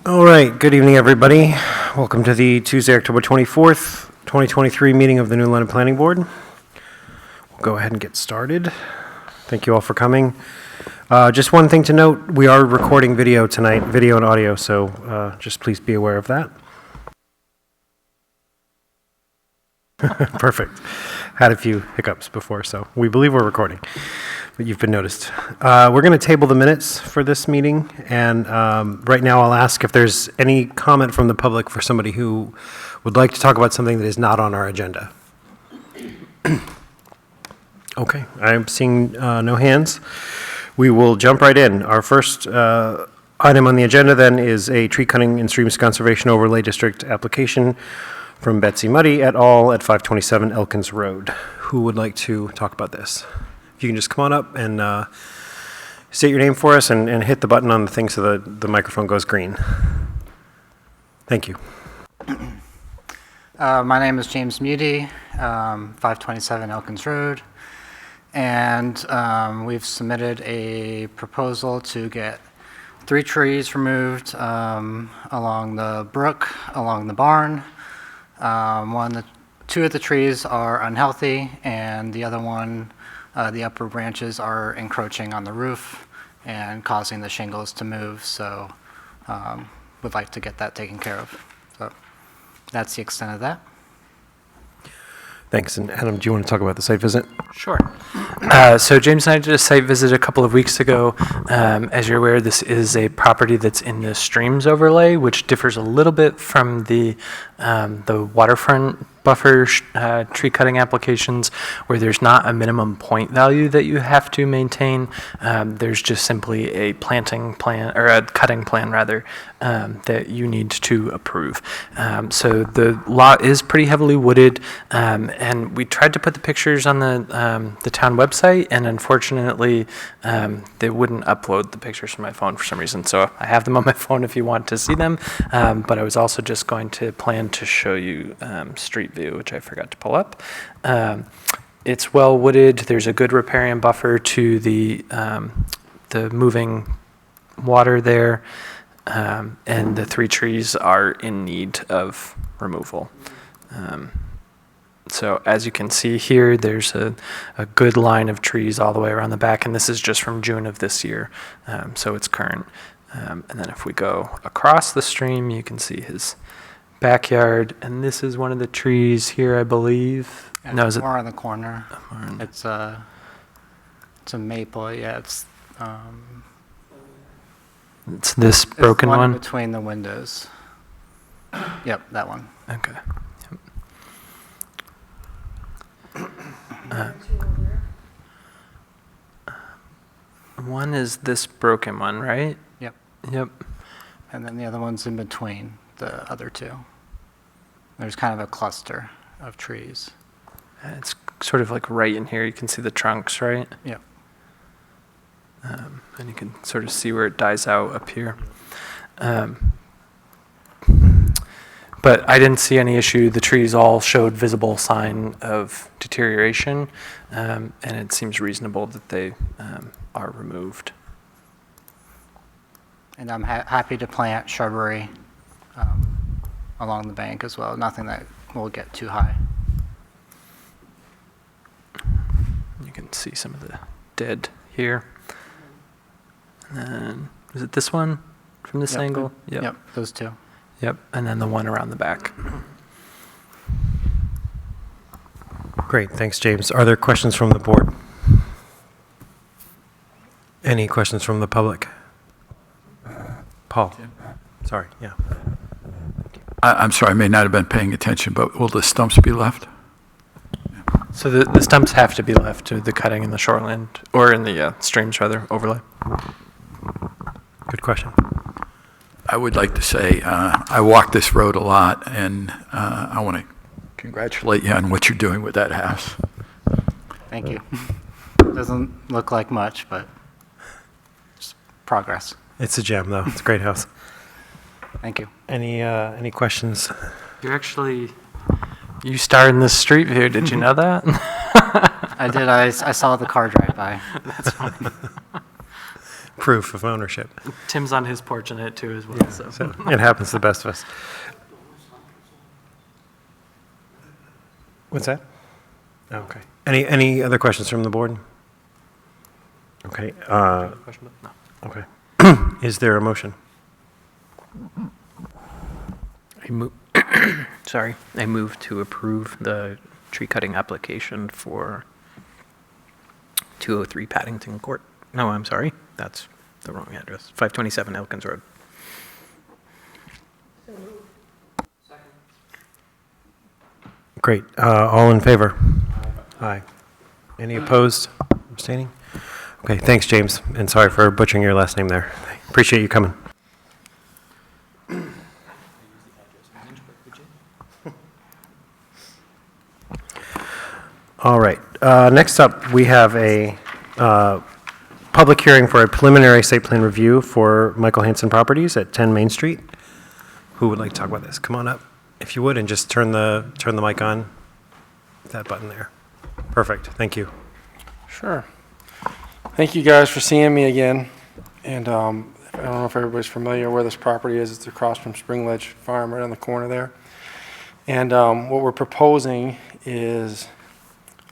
All right, good evening, everybody. Welcome to the Tuesday, October 24th, 2023 meeting of the New London Planning Board. We'll go ahead and get started. Thank you all for coming. Just one thing to note, we are recording video tonight, video and audio, so just please be aware of that. Perfect. Had a few hiccups before, so we believe we're recording, but you've been noticed. We're going to table the minutes for this meeting, and right now I'll ask if there's any comment from the public for somebody who would like to talk about something that is not on our agenda. Okay, I'm seeing no hands. We will jump right in. Our first item on the agenda then is a tree cutting and streams conservation overlay district application from Betsy Muddy et al. At 527 Elkins Road. Who would like to talk about this? If you can just come on up and state your name for us and hit the button on the thing so the microphone goes green. Thank you. My name is James Mudie, 527 Elkins Road, and we've submitted a proposal to get 3 trees removed along the brook, along the barn. 2 of the trees are unhealthy, and the other one, the upper branches are encroaching on the roof and causing the shingles to move, so would like to get that taken care of. So that's the extent of that. Thanks. And Adam, do you want to talk about the site visit? Sure. So James and I did a site visit a couple of weeks ago. As you're aware, this is a property that's in the streams overlay, which differs a little bit from the waterfront buffer tree cutting applications, where there's not a minimum point value that you have to maintain. There's just simply a planting plan, or a cutting plan rather, that you need to approve. So the lot is pretty heavily wooded, and we tried to put the pictures on the town website, and unfortunately they wouldn't upload the pictures from my phone for some reason. So I have them on my phone if you want to see them, but I was also just going to plan to show you street view, which I forgot to pull up. It's well wooded. There's a good riparian buffer to the moving water there, and the 3 trees are in need of removal. So as you can see here, there's a good line of trees all the way around the back, and this is just from June of this year, so it's current. And then if we go across the stream, you can see his backyard, and this is one of the trees here, I believe. Yeah, no, is it more on the corner? It's a maple. Yeah, it's this broken it's one? between the windows. Yep, that one. Okay. One is this broken one, right? Yep. Yep. And then the other one's in between the other 2. There's kind of a cluster of trees. It's sort of like right in here. You can see the trunks, right? Yep. And you can sort of see where it dies out up here. But I didn't see any issue. The trees all showed visible sign of deterioration, and it seems reasonable that they are removed. And I'm happy to plant shrubbery along the bank as well. Nothing that will get too high. You can see some of the dead here. And then, is it this one from this angle? Yep, those 2. Yep, and then the one around the back. Great. Thanks, James. Are there questions from the board? Any questions from the public? Paul? Sorry, yeah. I'm sorry, I may not have been paying attention, but will the stumps be left? So the stumps have to be left to the cutting in the shoreline, or in the streams rather, overlay. Good question. I would like to say I walk this road a lot, and I want to congratulate you on what you're doing with that house. Thank you. Doesn't look like much, but just progress. It's a gem, though. It's a great house. Thank you. Any questions? You star in this street view. Did you know that? I did. I saw the car drive by. That's fine. proof of ownership. Tim's on his porch in it too as well, so. So it happens to the best of us. What's that? Okay. Any other questions from the board? Okay. Question? No. Okay. Is there a motion? I move to approve the tree cutting application for 203 Paddington Court. No, I'm sorry, that's the wrong address. 527 Elkins Road. Great. All in favor? Aye. Any opposed? Abstaining? Okay, thanks, James, and sorry for butchering your last name there. Appreciate you coming. All right. Next up, we have a public hearing for a preliminary site plan review for Michael Hansen Properties at 10 Main Street. Who would like to talk about this? Come on up, if you would, and just turn the mic on. That button there. Perfect. Thank you. Sure. Thank you guys for seeing me again. And I don't know if everybody's familiar where this property is. It's across from Spring Ledge Farm, right on the corner there. And what we're proposing is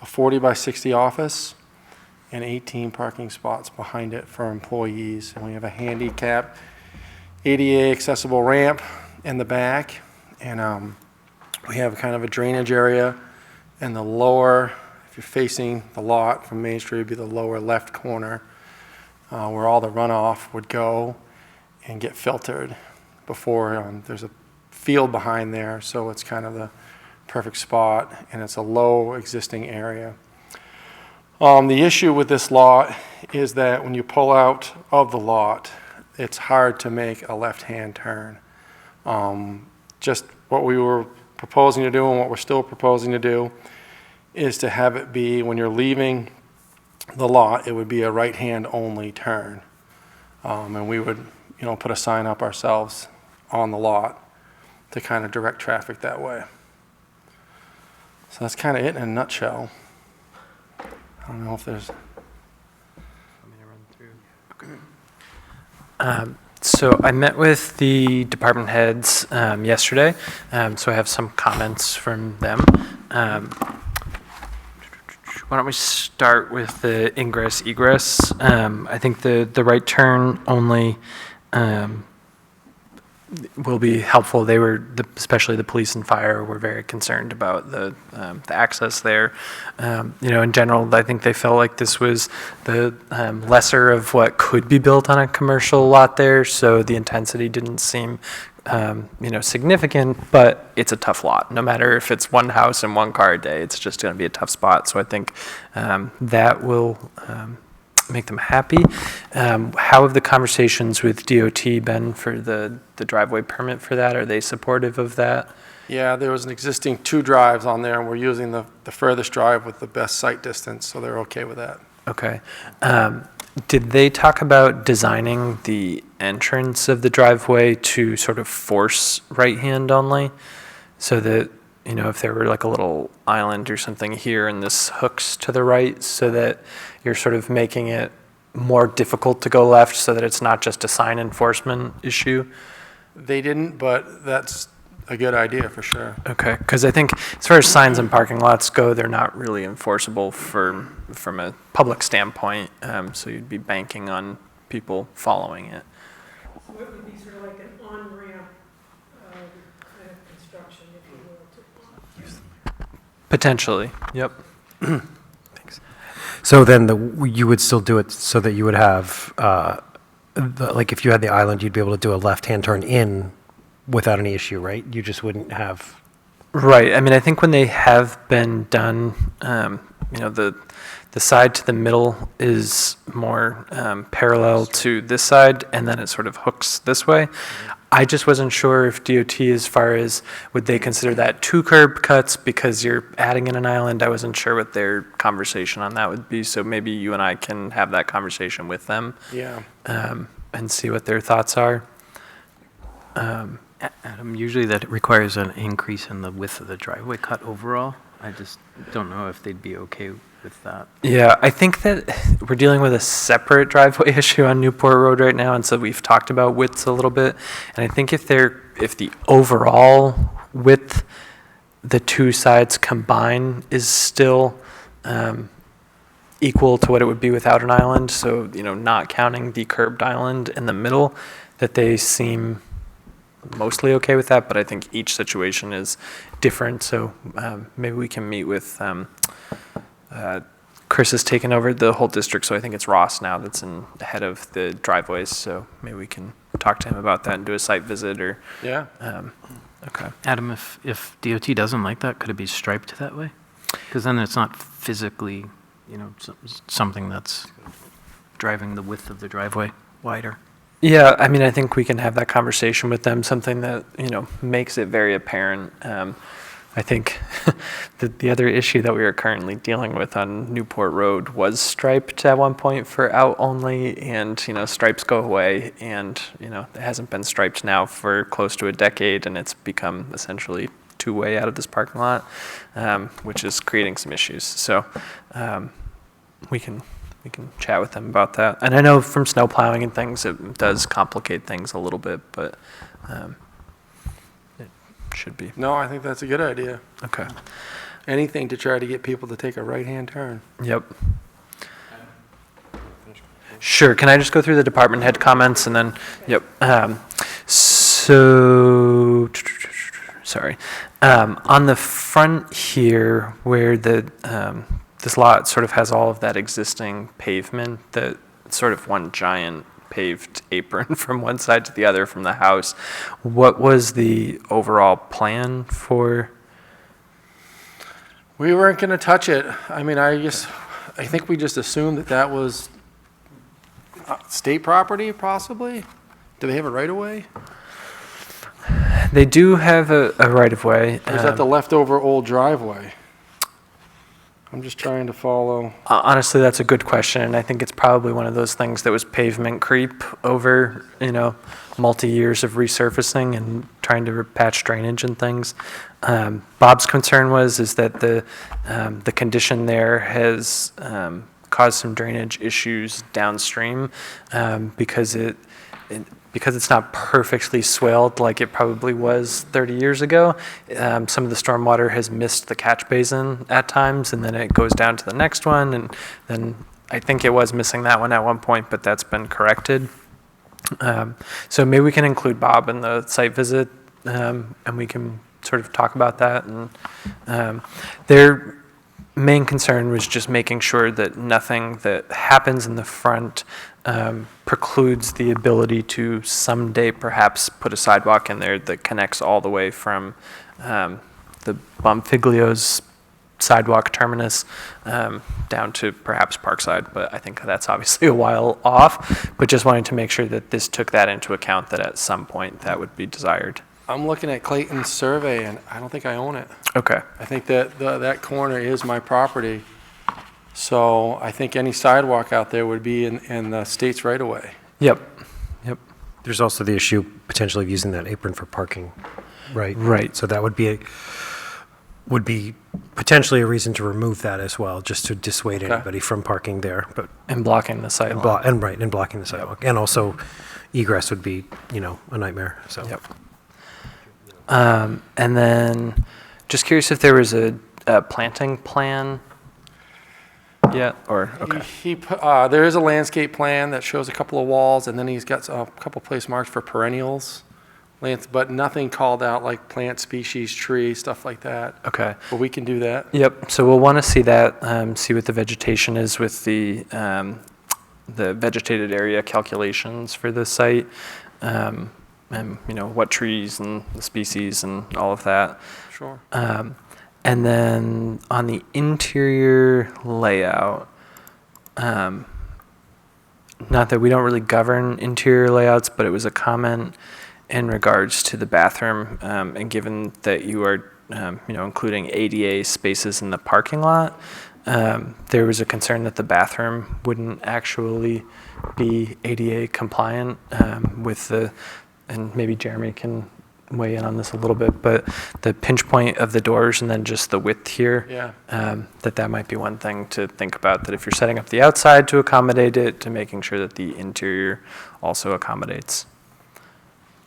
a 40 by 60 office and 18 parking spots behind it for employees. And we have a handicap ADA accessible ramp in the back. And we have kind of a drainage area in the lower, if you're facing the lot from Main Street, it'd be the lower left corner where all the runoff would go and get filtered before there's a field behind there, so it's kind of the perfect spot, and it's a low existing area. The issue with this lot is that when you pull out of the lot, it's hard to make a left-hand turn. Just what we were proposing to do and what we're still proposing to do is to have it be, when you're leaving the lot, it would be a right-hand only turn. And we would, put a sign up ourselves on the lot to kind of direct traffic that way. So that's kind of it in a nutshell. I don't know if there's... So I met with the department heads yesterday, so I have some comments from them. Why don't we start with the ingress egress? I think the right turn only will be helpful. They were, especially the police and fire, were very concerned about the access there. In general, I think they felt like this was the lesser of what could be built on a commercial lot there, so the intensity didn't seem significant, but it's a tough lot. No matter if it's one house and one car a day, it's just going to be a tough spot. So I think that will make them happy. How have the conversations with DOT been for the driveway permit for that? Are they supportive of that? Yeah, there was an existing 2 drives on there, and we're using the furthest drive with the best sight distance, so they're okay with that. Okay. Did they talk about designing the entrance of the driveway to sort of force right-hand only? So that, if there were like a little island or something here and this hooks to the right, so that you're sort of making it more difficult to go left so that it's not just a sign enforcement issue? They didn't, but that's a good idea for sure. Okay, because I think as far as signs and parking lots go, they're not really enforceable from a public standpoint, so you'd be banking on people following it. So it would be sort of like an on-ramp kind of construction, if you will, to Potentially, yep. Thanks. So then you would still do it so that you would have, like if you had the island, you'd be able to do a left-hand turn in without any issue, right? You just wouldn't have... Right. I mean, I think when they have been done, the side to the middle is more parallel to this side, and then it sort of hooks this way. I just wasn't sure if DOT, as far as would they consider that 2 curb cuts because you're adding in an island. I wasn't sure what their conversation on that would be, so maybe you and I can have that conversation with them. Yeah. And see what their thoughts are. Adam, usually that requires an increase in the width of the driveway cut overall. I just don't know if they'd be okay with that. Yeah, I think that we're dealing with a separate driveway issue on Newport Road right now, and so we've talked about widths a little bit. And I think if the overall width, the two sides combined, is still equal to what it would be without an island, so, you know, not counting the curbed island in the middle, that they seem mostly okay with that, but I think each situation is different, so maybe we can meet with, Chris has taken over the whole district, so I think it's Ross now that's in the head of the driveways, so maybe we can talk to him about that and do a site visit, or, Yeah. okay. Adam, if DOT doesn't like that, could it be striped that way? Because then it's not physically, you know, something that's driving the width of the driveway wider. Yeah, I mean, I think we can have that conversation with them, something that, you know, makes it very apparent. I think the other issue that we are currently dealing with on Newport Road was striped at one point for out only, and, you know, stripes go away, and, you know, it hasn't been striped now for close to a decade, and it's become essentially two-way out of this parking lot, which is creating some issues. So we can chat with them about that. And I know from snow plowing and things, it does complicate things a little bit, but it should be. No, I think that's a good idea. Okay. Anything to try to get people to take a right-hand turn. Yep. Sure. Can I just go through the department head comments and then, yep. So, sorry. On the front here, where this lot sort of has all of that existing pavement, that sort of one giant paved apron from one side to the other from the house. What was the overall plan for? We weren't going to touch it. I mean, I think we just assumed that was state property, possibly? Do they have a right-of-way? They do have a right-of-way. Or is that the leftover old driveway? I'm just trying to follow. Honestly, that's a good question, and I think it's probably one of those things that was pavement creep over, you know, multi-years of resurfacing and trying to patch drainage and things. Bob's concern is that the condition there has caused some drainage issues downstream because it's not perfectly swaled like it probably was 30 years ago. Some of the stormwater has missed the catch basin at times, and then it goes down to the next one, and then I think it was missing that one at one point, but that's been corrected. So maybe we can include Bob in the site visit, and we can sort of talk about that. And their main concern was just making sure that nothing that happens in the front precludes the ability to someday perhaps put a sidewalk in there that connects all the way from the Bonfiglio's sidewalk terminus down to perhaps Parkside, but I think that's obviously a while off, but just wanting to make sure that this took that into account, that at some point that would be desired. I'm looking at Clayton's survey, and I don't think I own it. Okay. I think that that corner is my property. So I think any sidewalk out there would be in the state's right-of-way. Yep. There's also the issue potentially of using that apron for parking, right? Right. So that would be potentially a reason to remove that as well, just to dissuade Okay. anybody from parking there, but, And blocking the sidewalk. and blocking the sidewalk. And also egress would be, you know, a nightmare, so. Yep. And then, just curious if there was a planting plan yet, or, okay. There is a landscape plan that shows a couple of walls, and then he's got a couple place marks for perennials, but nothing called out like plant species, tree, stuff like that. Okay. But we can do that. Yep, so we'll want to see that, see what the vegetation is with the vegetated area calculations for the site, and, you know, what trees and the species and all of that. Sure. And then on the interior layout, not that we don't really govern interior layouts, but it was a comment in regards to the bathroom, and given that you are, you know, including ADA spaces in the parking lot, there was a concern that the bathroom wouldn't actually be ADA compliant with the, and maybe Jeremy can weigh in on this a little bit, but the pinch point of the doors and then just the width here, Yeah. that might be one thing to think about, that if you're setting up the outside to accommodate it, to making sure that the interior also accommodates.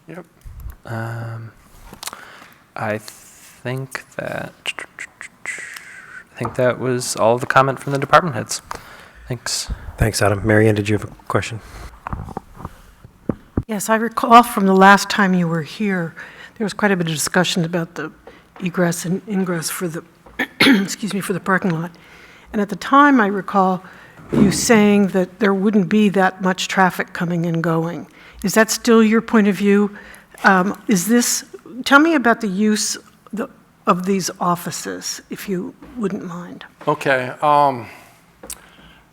Yep. I think that was all of the comment from the department heads. Thanks. Thanks, Adam. Mary Ann, did you have a question? Yes, I recall from the last time you were here, there was quite a bit of discussion about the egress and ingress for the, excuse me, for the parking lot. And at the time, I recall you saying that there wouldn't be that much traffic coming and going. Is that still your point of view? Tell me about the use of these offices, if you wouldn't mind. Okay,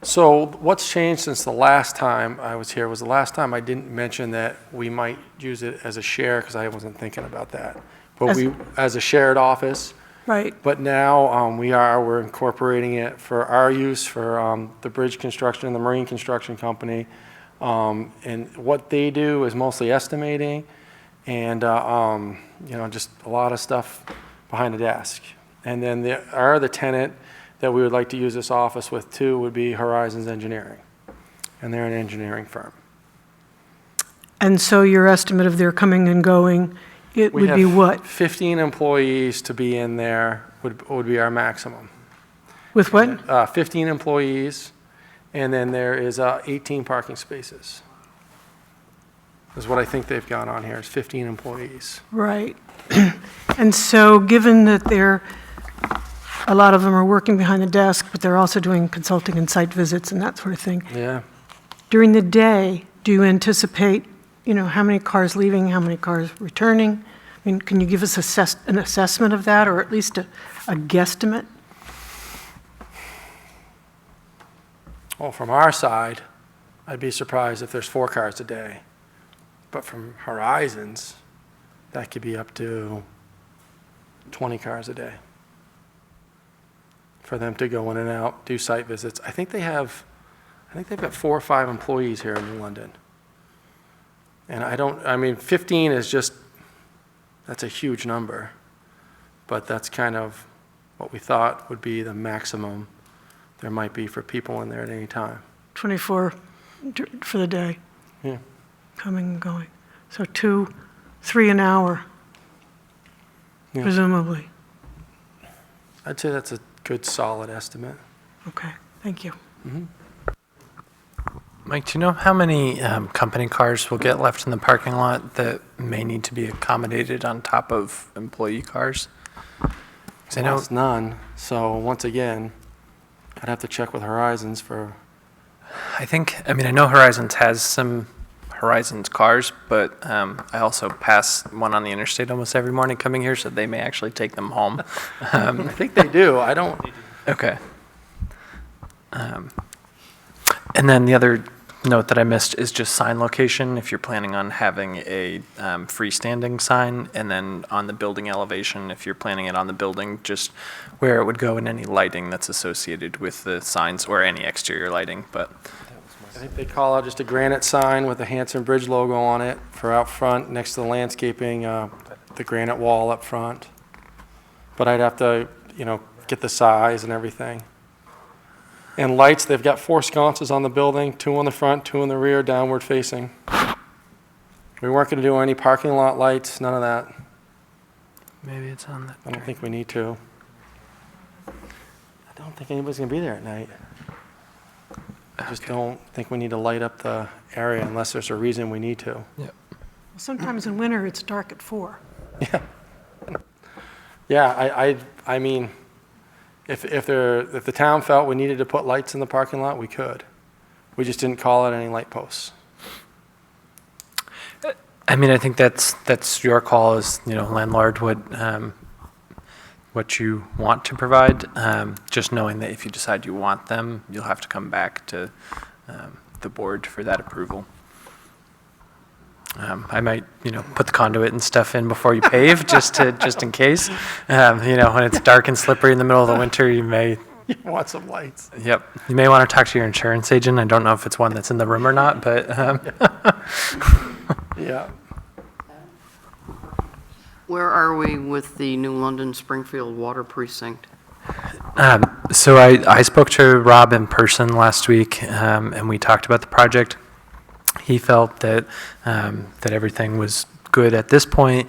so what's changed since the last time I was here was the last time I didn't mention that we might use it as a share, because I wasn't thinking about that. But as a shared office. Right. But now we're incorporating it for our use, for the bridge construction and the marine construction company. And what they do is mostly estimating and, just a lot of stuff behind the desk. And then our other tenant that we would like to use this office with too would be Horizons Engineering. And they're an engineering firm. And so your estimate of their coming and going, it We would be have what? 15 employees to be in there would be our maximum. With what? 15 employees, and then there is 18 parking spaces. Is what I think they've got on here, is 15 employees. Right. And so, given that a lot of them are working behind the desk, but they're also doing consulting and site visits and that sort of thing, Yeah. during the day, do you anticipate, how many cars leaving, how many cars returning? I mean, can you give us an assessment of that, or at least a guesstimate? Well, from our side, I'd be surprised if there's 4 cars a day. But from Horizons, that could be up to 20 cars a day for them to go in and out, do site visits. I think they've got 4 or 5 employees here in New London. And 15 is just, that's a huge number. But that's kind of what we thought would be the maximum there might be for people in there at any time. 24 for the day, Yeah. coming and going. So 2, 3 an hour, Yeah. presumably. I'd say that's a good, solid estimate. Okay, thank you. Mike, do you know how many company cars will get left in the parking lot that may need to be accommodated on top of employee cars? 'Cause I know, It's none, so once again, I'd have to check with Horizons for, I know Horizons has some Horizons cars, but I also pass one on the interstate almost every morning coming here, so they may actually take them home. I think they do, I don't, Okay. And then the other note that I missed is just sign location, if you're planning on having a freestanding sign, and then on the building elevation, if you're planning it on the building, just where it would go and any lighting that's associated with the signs, or any exterior lighting, but I think they call out just a granite sign with the Hanson Bridge logo on it for out front, next to the landscaping, the granite wall up front. But I'd have to, get the size and everything. And lights, they've got 4 sconces on the building, 2 on the front, 2 in the rear, downward facing. We weren't gonna do any parking lot lights, none of that. maybe it's on I don't think we need to. I don't think anybody's gonna be there at night. I just don't think we need to light up the area unless there's a reason we need to. Sometimes in winter, it's dark at 4. Yeah, I mean, if the town felt we needed to put lights in the parking lot, we could. We just didn't call it any light posts. I think that's your call as, landlord, what you want to provide. Just knowing that if you decide you want them, you'll have to come back to the board for that approval. I might, put the conduit and stuff in before you pave, just in case. When it's dark and slippery in the middle of the winter, you may. You want some lights. Yep. You may want to talk to your insurance agent. I don't know if it's one that's in the room or not, but. Yeah. Where are we with the New London Springfield Water Precinct? So I spoke to Rob in person last week, and we talked about the project. He felt that that everything was good at this point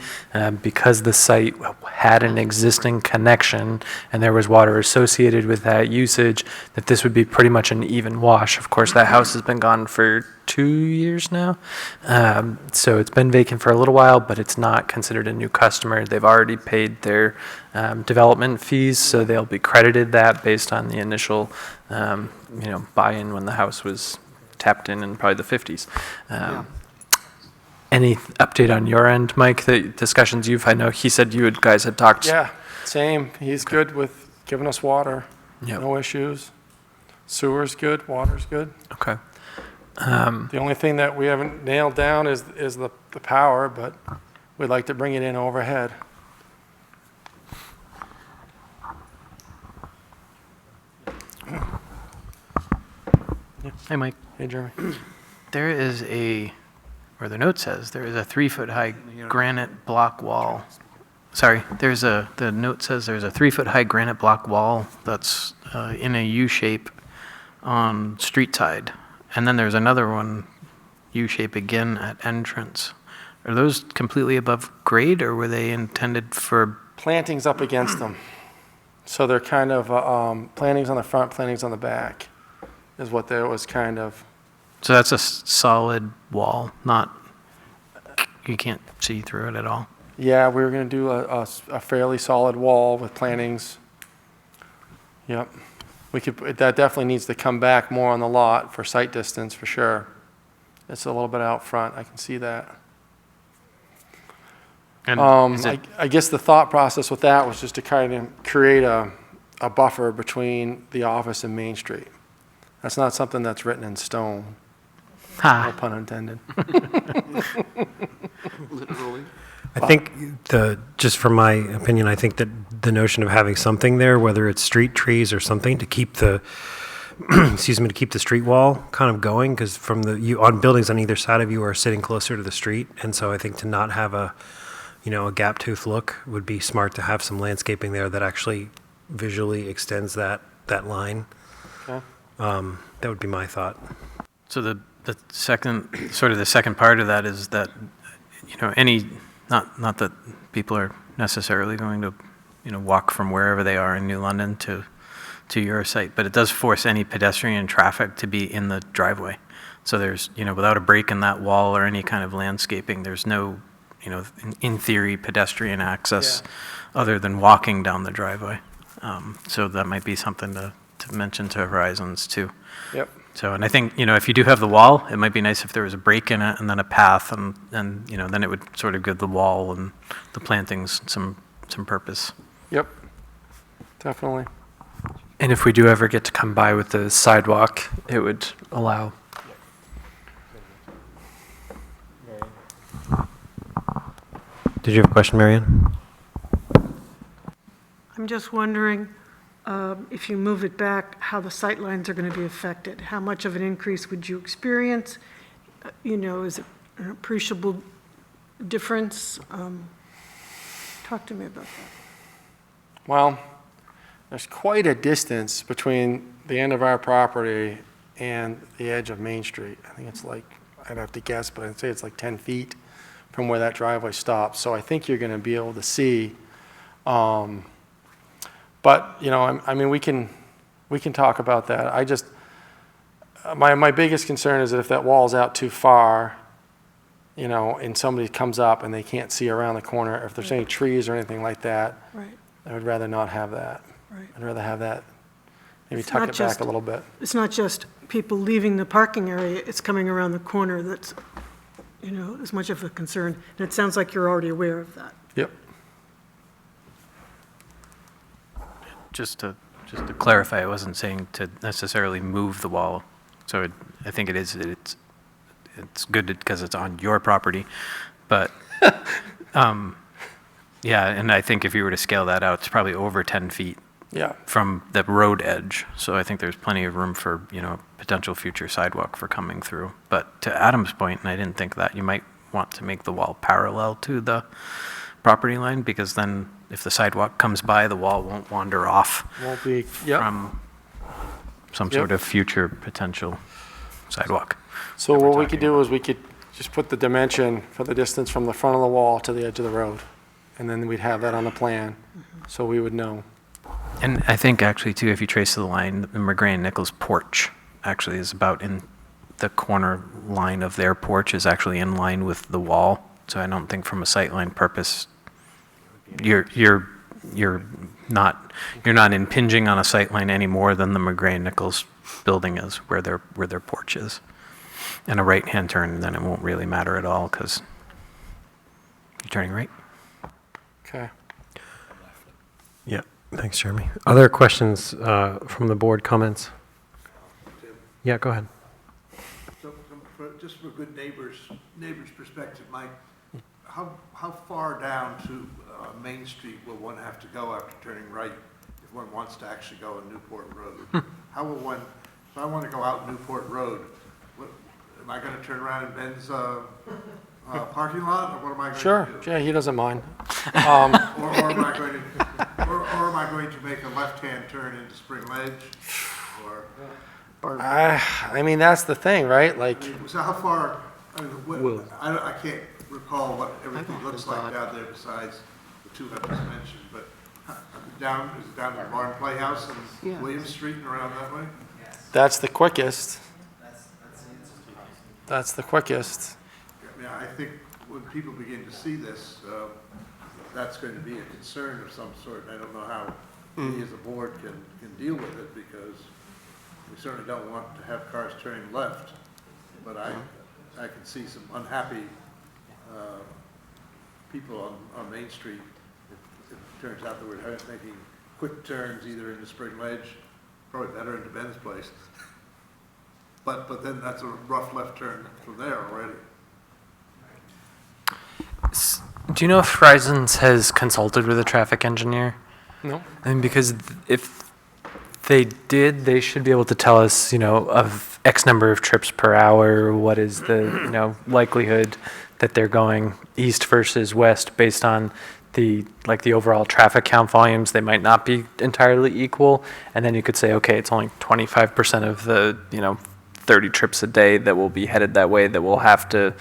because the site had an existing connection and there was water associated with that usage, that this would be pretty much an even wash. Of course, that house has been gone for 2 years now, so it's been vacant for a little while, but it's not considered a new customer. They've already paid their development fees, so they'll be credited that based on the initial buy-in when the house was tapped in probably the 50s. Any update on your end, Mike, the discussions I know he said you guys had talked. Yeah, same. He's good with giving us water. Yep. No issues. Sewer's good, water's good. Okay. The only thing that we haven't nailed down is the power, but we'd like to bring it in overhead. Hey, Mike. Hey, Jeremy. There is or the note says, there is a 3-foot-high granite block wall. Sorry, the note says there's a 3-foot-high granite block wall that's in a U shape on street side. And then there's another one, U shape again at entrance. Are those completely above grade, or were they intended for? Plantings up against them. So they're kind of plantings on the front, plantings on the back is what there was kind of. So that's a solid wall, you can't see through it at all? Yeah, we were going to do a fairly solid wall with plantings. Yep. That definitely needs to come back more on the lot for sight distance, for sure. It's a little bit out front, I can see that. And is it, I guess the thought process with that was just to kind of create a buffer between the office and Main Street. That's not something that's written in stone, no pun intended. Literally. I think just from my opinion, I think that the notion of having something there, whether it's street trees or something, to keep the, to keep the street wall kind of going, because on buildings on either side of you are sitting closer to the street, and so I think to not have a gap tooth look would be smart to have some landscaping there that actually visually extends that line. Okay. That would be my thought. so the second part of that is that, not that people are necessarily going to, walk from wherever they are in New London to your site, but it does force any pedestrian traffic to be in the driveway. So there's, without a break in that wall or any kind of landscaping, there's no, in theory, pedestrian access other than walking down the driveway. So that might be something to mention to Horizons too. Yep. So, and I think, if you do have the wall, it might be nice if there was a break in it and then a path, and then it would sort of give the wall and the plantings some purpose. Yep. Definitely. And if we do ever get to come by with the sidewalk, it would allow. Did you have a question, Marianne? I'm just wondering if you move it back, how the sight lines are going to be affected. How much of an increase would you experience? Is it an appreciable difference? Talk to me about that. Well, there's quite a distance between the end of our property and the edge of Main Street. I think it's like, I'd have to guess, but I'd say it's like 10 feet from where that driveway stops. So I think you're going to be able to see. But, I mean, we can talk about that. I just, my biggest concern is that if that wall's out too far, and somebody comes up and they can't see around the corner, if there's any trees or anything like that, Right. I would rather not have that. Right. I'd rather have that, maybe It's tuck not it just- back a little bit. It's not just people leaving the parking area, it's coming around the corner that's, as much of a concern. And it sounds like you're already aware of that. Yep. Just to clarify, I wasn't saying to necessarily move the wall. So I think it's good because it's on your property, but yeah, and I think if you were to scale that out, it's probably over 10 feet Yeah. from the road edge. So I think there's plenty of room for, potential future sidewalk for coming through. But to Adam's point, and I didn't think that, you might want to make the wall parallel to the property line, because then if the sidewalk comes by, the wall won't wander off Won't be, yep. from some Yep. sort of future potential sidewalk. So that we're what we talking could do is we could just put the dimension for the distance from the front of the wall to the edge of the road. And then we'd have that on the plan, so we would know. And I think actually too, if you trace the line, the McGray and Nichols porch actually is about in the corner line of their porch is actually in line with the wall. So I don't think from a sightline purpose, you're not impinging on a sightline any more than the McGray and Nichols building is where their porch is. And a right-hand turn, then it won't really matter at all because you're turning right. Okay. Yeah, thanks, Jeremy. Other questions from the board, comments? Yeah, go ahead. So, just from a good neighbor's perspective, Mike, how far down to Main Street will one have to go after turning right if one wants to actually go on Newport Road? How will one, if I want to go out Newport Road, am I going to turn around in Ben's parking lot, or what am I going to do? Sure, yeah, he doesn't mind. Or am I going to make a left-hand turn into Spring Ledge? Or I mean, that's the thing, right? Like, so how far, I mean, I can't recall what everything looks like down there besides the two I just mentioned, but is it down to the Barn Playhouse Yeah. and William Street and around that way? that's the quickest. That's the quickest. I mean, I think when people begin to see this, that's going to be a concern of some sort. And I don't know how we as a board can deal with it, because we certainly don't want to have cars turning left. But I can see some unhappy people on Main Street if it turns out that we're making quick turns either into Spring Ledge, probably better into Ben's place. But then that's a rough left turn from there already. Do you know if Horizons has consulted with a traffic engineer? No? I mean, because if they did, they should be able to tell us, of X number of trips per hour, what is the, likelihood that they're going east versus west based on the overall traffic count volumes. They might not be entirely equal. And then you could say, okay, it's only 25% of the, 30 trips a day that will be headed that way that we'll have to,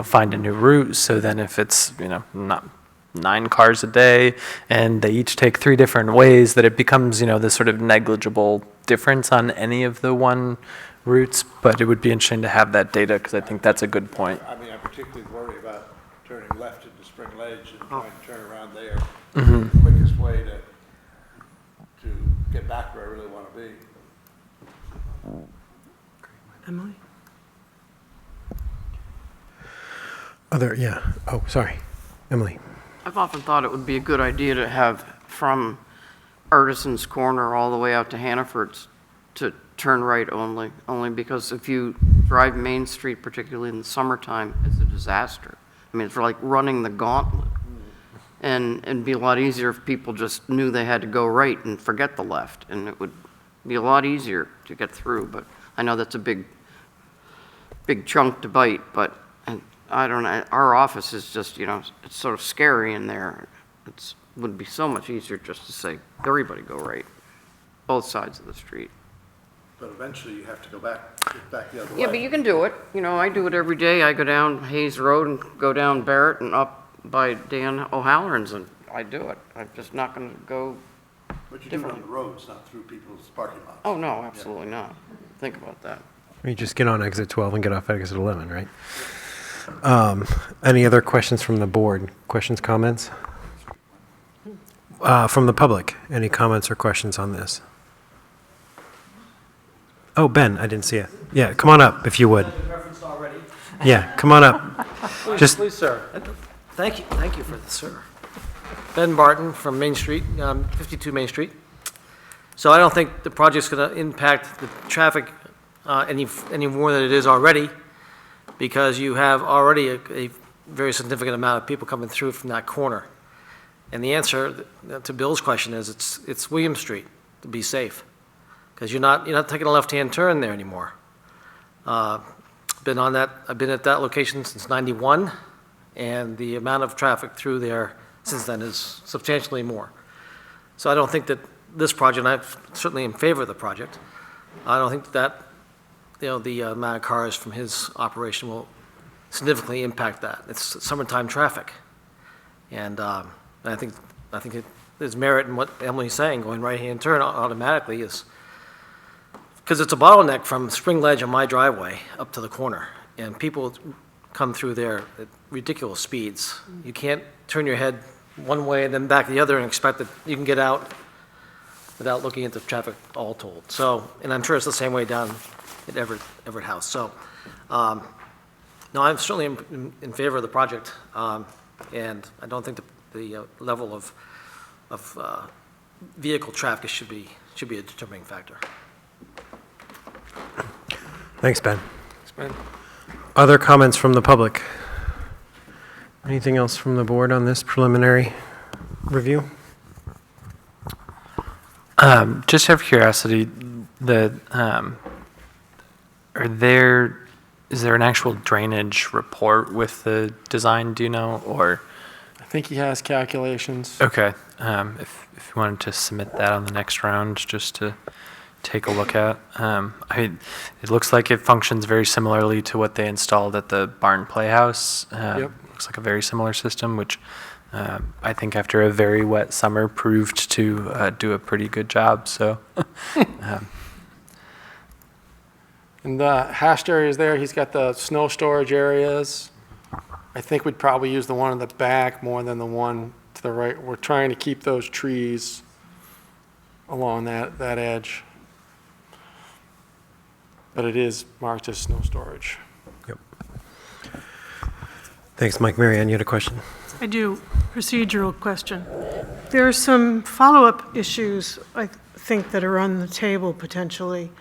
find a new route. So then if it's, not 9 cars a day and they each take 3 different ways, that it becomes, this sort of negligible difference on any of the one routes. But it would be interesting to have that data, because I think that's a good point. I mean, I'm particularly worried about turning left into Spring Ledge and trying to turn around there. Mhm. The quickest way to get back where I really want to be. Emily? Sorry. Emily. I've often thought it would be a good idea to have from Artisans Corner all the way out to Hannaford's to turn right only because if you drive Main Street, particularly in the summertime, it's a disaster. I mean, it's like running the gauntlet. And it'd be a lot easier if people just knew they had to go right and forget the left, and it would be a lot easier to get through. But I know that's a big chunk to bite, but I don't know, our office is just, it's sort of scary in there. It would be so much easier just to say, everybody go right, both sides of the street. But eventually you have to get back the other way. Yeah, but you can do it. I do it every day. I go down Hayes Road and go down Barrett and up by Dan O'Halloran's, and I do it. I'm just not going to go. But you do it on the roads, not through people's parking lots. Oh, no, absolutely not. Think about that. You just get on exit 12 and get off exit 11, right? Any other questions from the board? Questions, comments? From the public, any comments or questions on this? Oh, Ben, I didn't see it. Yeah, come on up if you would. Referenced already. Yeah, come on up. Just Please, sir. Thank you for this, sir. Ben Barton from Main Street, 52 Main Street. So I don't think the project's going to impact the traffic any more than it is already, because you have already a very significant amount of people coming through from that corner. And the answer to Bill's question is it's William Street, to be safe, because you're not taking a left-hand turn there anymore. I've been at that location since '91, and the amount of traffic through there since then is substantially more. So I don't think that this project, and I'm certainly in favor of the project, I don't think that, the amount of cars from his operation will significantly impact that. It's summertime traffic. And I think there's merit in what Emily's saying, going right-hand turn automatically is, because it's a bottleneck from Spring Ledge on my driveway up to the corner, and people come through there at ridiculous speeds. You can't turn your head one way and then back the other and expect that you can get out without looking at the traffic all told. So, and I'm sure it's the same way down at Everett House. So, no, I'm certainly in favor of the project, and I don't think the level of vehicle traffic should be a determining factor. Thanks, Ben. Thanks, Ben. Other comments from the public? Anything else from the board on this preliminary review? Just out of curiosity, is there an actual drainage report with the design, do you know, or? I think he has calculations. Okay, if you wanted to submit that on the next round, just to take a look at. It looks like it functions very similarly to what they installed at the Barn Playhouse. Yep. Looks like a very similar system, which I think after a very wet summer proved to do a pretty good job, so. And the hashed areas there, he's got the snow storage areas. I think we'd probably use the one in the back more than the one to the right. We're trying to keep those trees along that edge. But it is marked as snow storage. Yep. Thanks, Mike. Mary Ann, you had a question? I do. Procedural question. There are some follow-up issues, I think, that are on the table potentially.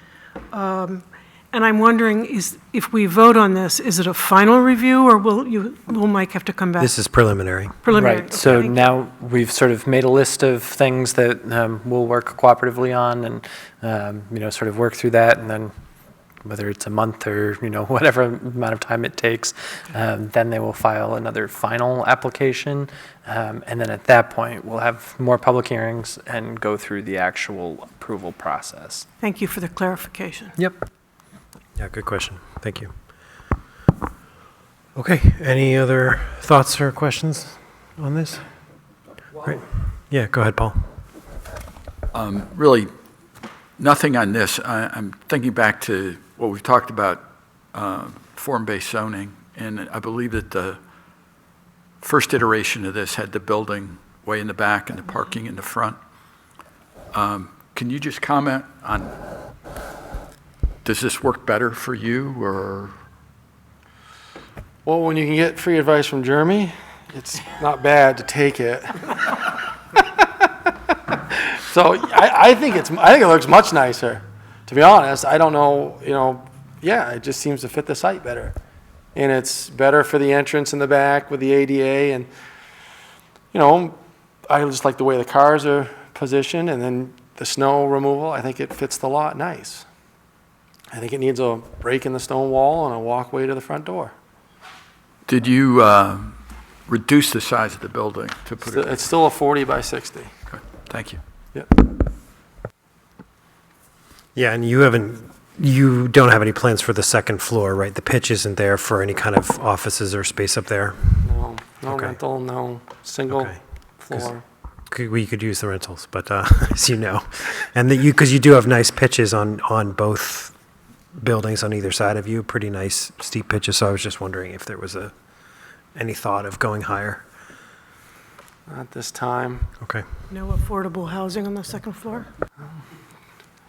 And I'm wondering, if we vote on this, is it a final review, or will Mike have to come back? This is preliminary. Preliminary. Right, so Okay. now we've sort of made a list of things that we'll work cooperatively on and, sort of work through that, and then whether it's a month or, whatever amount of time it takes, then they will file another final application. And then at that point, we'll have more public hearings and go through the actual approval process. Thank you for the clarification. Yep. Yeah, good question. Thank you. Okay, any other thoughts or questions on this? Great. Yeah, go ahead, Paul. Really, nothing on this. I'm thinking back to what we've talked about, form-based zoning, and I believe that the first iteration of this had the building way in the back and the parking in the front. Can you just comment on, does this work better for you, or? Well, when you can get free advice from Jeremy, it's not bad to take it. So I think it looks much nicer, to be honest. I don't know, yeah, it just seems to fit the site better. And it's better for the entrance in the back with the ADA, and, I just like the way the cars are positioned, and then the snow removal, I think it fits the lot nice. I think it needs a break in the stone wall and a walkway to the front door. Did you reduce the size of the building to put it? It's still a 40 by 60. Okay, thank you. Yep. Yeah, and you don't have any plans for the second floor, right? The pitch isn't there for any kind of offices or space up there? No Okay. rental, no single Okay. floor. We could use the rentals, but as you know. And because you do have nice pitches on both buildings on either side of you, pretty nice steep pitches, so I was just wondering if there was any thought of going higher. Not this time. Okay. No affordable housing on the second floor?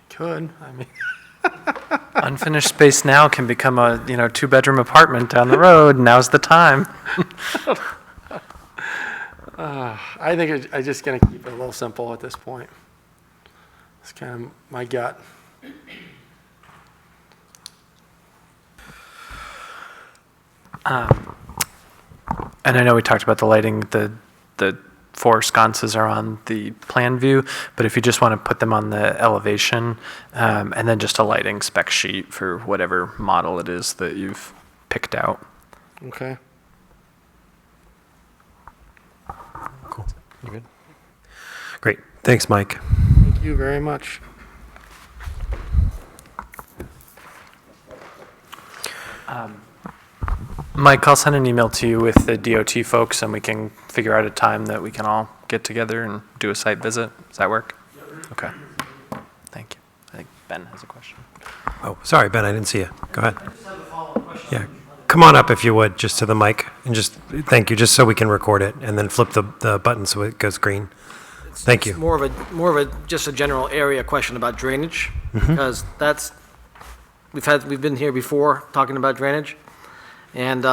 Could, I mean. Unfinished space now can become a, 2-bedroom apartment down the road. Now's the time. I think I'm just going to keep it a little simple at this point. It's kind of my gut. And I know we talked about the lighting, the 4 sconces are on the plan view, but if you just want to put them on the elevation, and then just a lighting spec sheet for whatever model it is that you've picked out. Okay. Cool. You good? Great. Thanks, Mike. Thank you very much. Mike, I'll send an email to you with the DOT folks, and we can figure out a time that we can all get together and do a site visit. Does that work? Okay. Thank you. I think Ben has a question. Oh, sorry, Ben, I didn't see you. Go ahead. Yeah, come on up if you would, just to the mic, and just, thank you, just so we can record it, and then flip the button so it goes green. Thank you. It's more of a just a general area question about drainage, because that's, we've been here before talking about drainage, and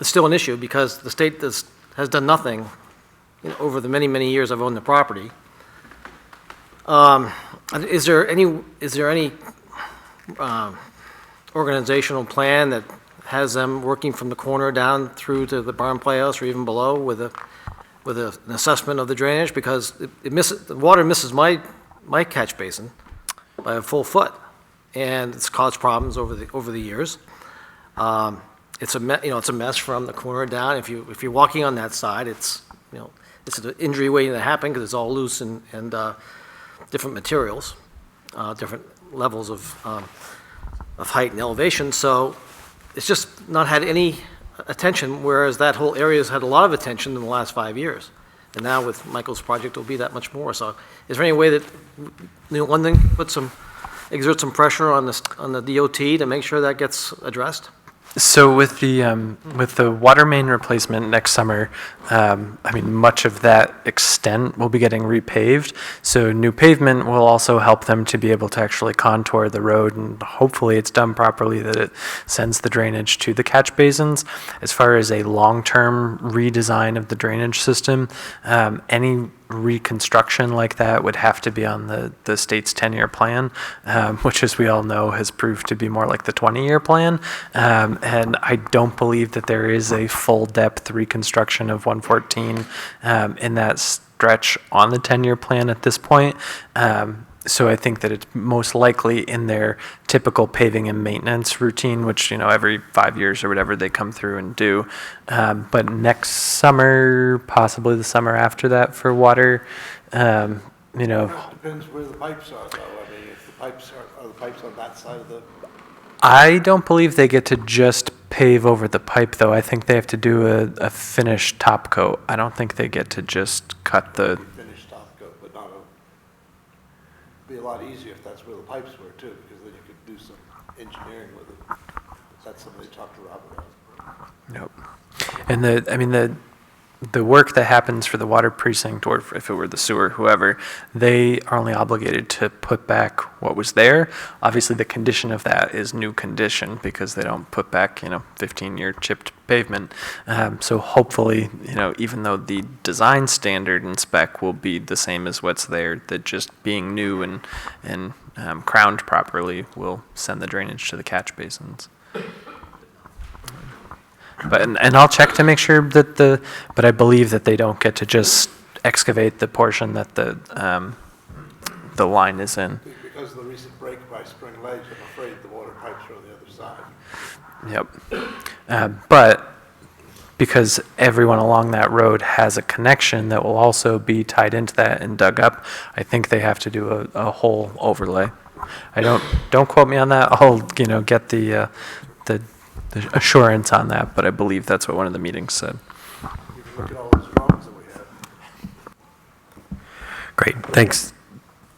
it's still an issue because the state has done nothing over the many, many years I've owned the property. Is there any organizational plan that has them working from the corner down through to the barn playhouse or even below with an assessment of the drainage? Because the water misses my catch basin by a full foot, and it's caused problems over the years. It's a mess from the corner down. If you're walking on that side, it's an injury waiting to happen because it's all loose and different materials, different levels of height and elevation. So it's just not had any attention, whereas that whole area has had a lot of attention in the last 5 years. And now with Michael's project, it'll be that much more. So is there any way that London exert some pressure on the DOT to make sure that gets addressed? So with the water main replacement next summer, much of that extent will be getting repaved. So new pavement will also help them to be able to actually contour the road, and hopefully it's done properly that it sends the drainage to the catch basins. As far as a long-term redesign of the drainage system, any reconstruction like that would have to be on the state's 10-year plan, which, as we all know, has proved to be more like the 20-year plan. And I don't believe that there is a full-depth reconstruction of 114 in that stretch on the 10-year plan at this point. So I think that it's most likely in their typical paving and maintenance routine, which, every 5 years or whatever they come through and do. But next summer, possibly the summer after that for water, It depends where the pipes are, though. I mean, if the pipes are the pipes on that side of the, I don't believe they get to just pave over the pipe, though. I think they have to do a finished top coat. I don't think they get to just cut the... finished top coat, but not be a lot easier if that's where the pipes were too, because then you could do some engineering with it. That's something they talked to Robert about. Nope. And the work that happens for the water precinct, or if it were the sewer, whoever, they are only obligated to put back what was there. Obviously, the condition of that is new condition because they don't put back, 15-year chipped pavement. So hopefully, even though the design standard and spec will be the same as what's there, that just being new and crowned properly will send the drainage to the catch basins. But and I'll check to make sure that but I believe that they don't get to just excavate the portion that the line is in. Because of the recent break by Spring Ledge, I'm afraid the water pipes are on the other side. Yep. But because everyone along that road has a connection that will also be tied into that and dug up, I think they have to do a whole overlay. Don't quote me on that. I'll get the assurance on that, but I believe that's what one of the meetings said. You can look at all those drawings that we have. Great. Thanks,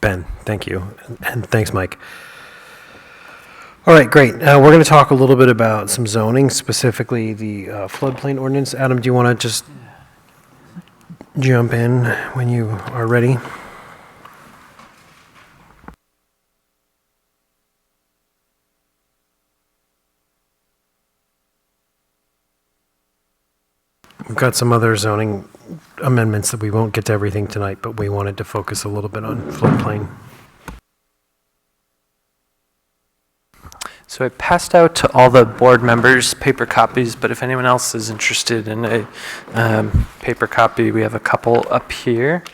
Ben. Thank you. And thanks, Mike. All right, great. We're going to talk a little bit about some zoning, specifically the floodplain ordinance. Adam, do you want to just jump in when you are ready? We've got some other zoning amendments that we won't get to everything tonight, but we wanted to focus a little bit on floodplain. So I passed out to all the board members paper copies, but if anyone else is interested in a paper copy, we have a couple up here.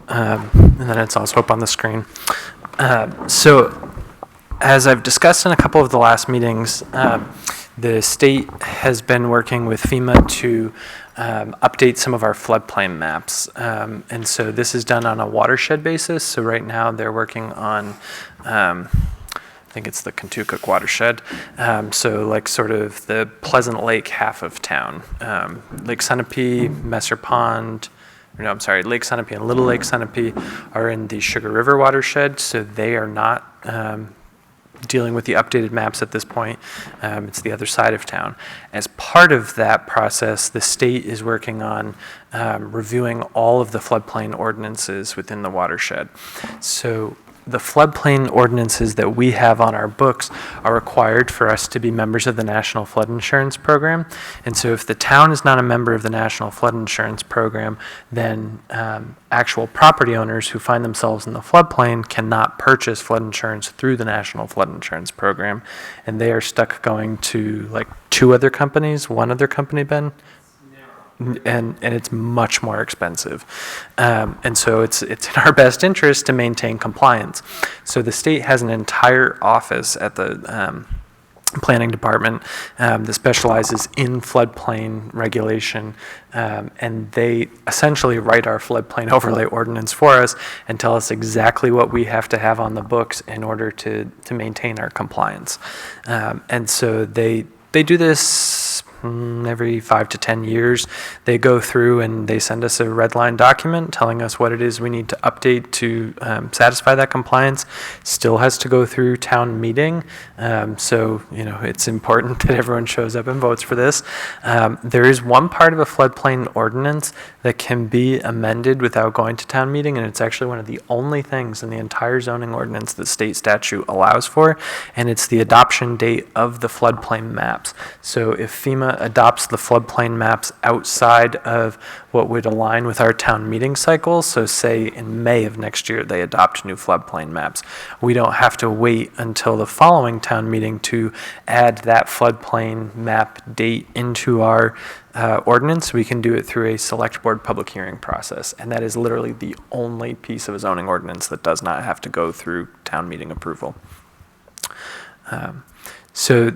And then it's also up on the screen. So as I've discussed in a couple of the last meetings, the state has been working with FEMA to update some of our floodplain maps. And so this is done on a watershed basis. So right now they're working on, I think it's the Kentucook watershed. So like sort of the Pleasant Lake half of town. Lake Sunapee, Messer Pond, no, I'm sorry, Lake Sunapee and Little Lake Sunapee are in the Sugar River watershed, so they are not dealing with the updated maps at this point. It's the other side of town. As part of that process, the state is working on reviewing all of the floodplain ordinances within the watershed. So the floodplain ordinances that we have on our books are required for us to be members of the National Flood Insurance Program. And so if the town is not a member of the National Flood Insurance Program, then actual property owners who find themselves in the floodplain cannot purchase flood insurance through the National Flood Insurance Program. And they are stuck going to like 2 other companies, 1 other company, Ben? And it's much more expensive. And so it's in our best interest to maintain compliance. So the state has an entire office at the planning department that specializes in floodplain regulation, and they essentially write our floodplain overlay ordinance for us and tell us exactly what we have to have on the books in order to maintain our compliance. And so they do this every 5 to 10 years. They go through and they send us a red line document telling us what it is we need to update to satisfy that compliance. Still has to go through town meeting. So, it's important that everyone shows up and votes for this. There is one part of a floodplain ordinance that can be amended without going to town meeting, and it's actually one of the only things in the entire zoning ordinance that state statute allows for, and it's the adoption date of the floodplain maps. So if FEMA adopts the floodplain maps outside of what would align with our town meeting cycle, so say in May of next year they adopt new floodplain maps, we don't have to wait until the following town meeting to add that floodplain map date into our ordinance. We can do it through a select board public hearing process, and that is literally the only piece of a zoning ordinance that does not have to go through town meeting approval. So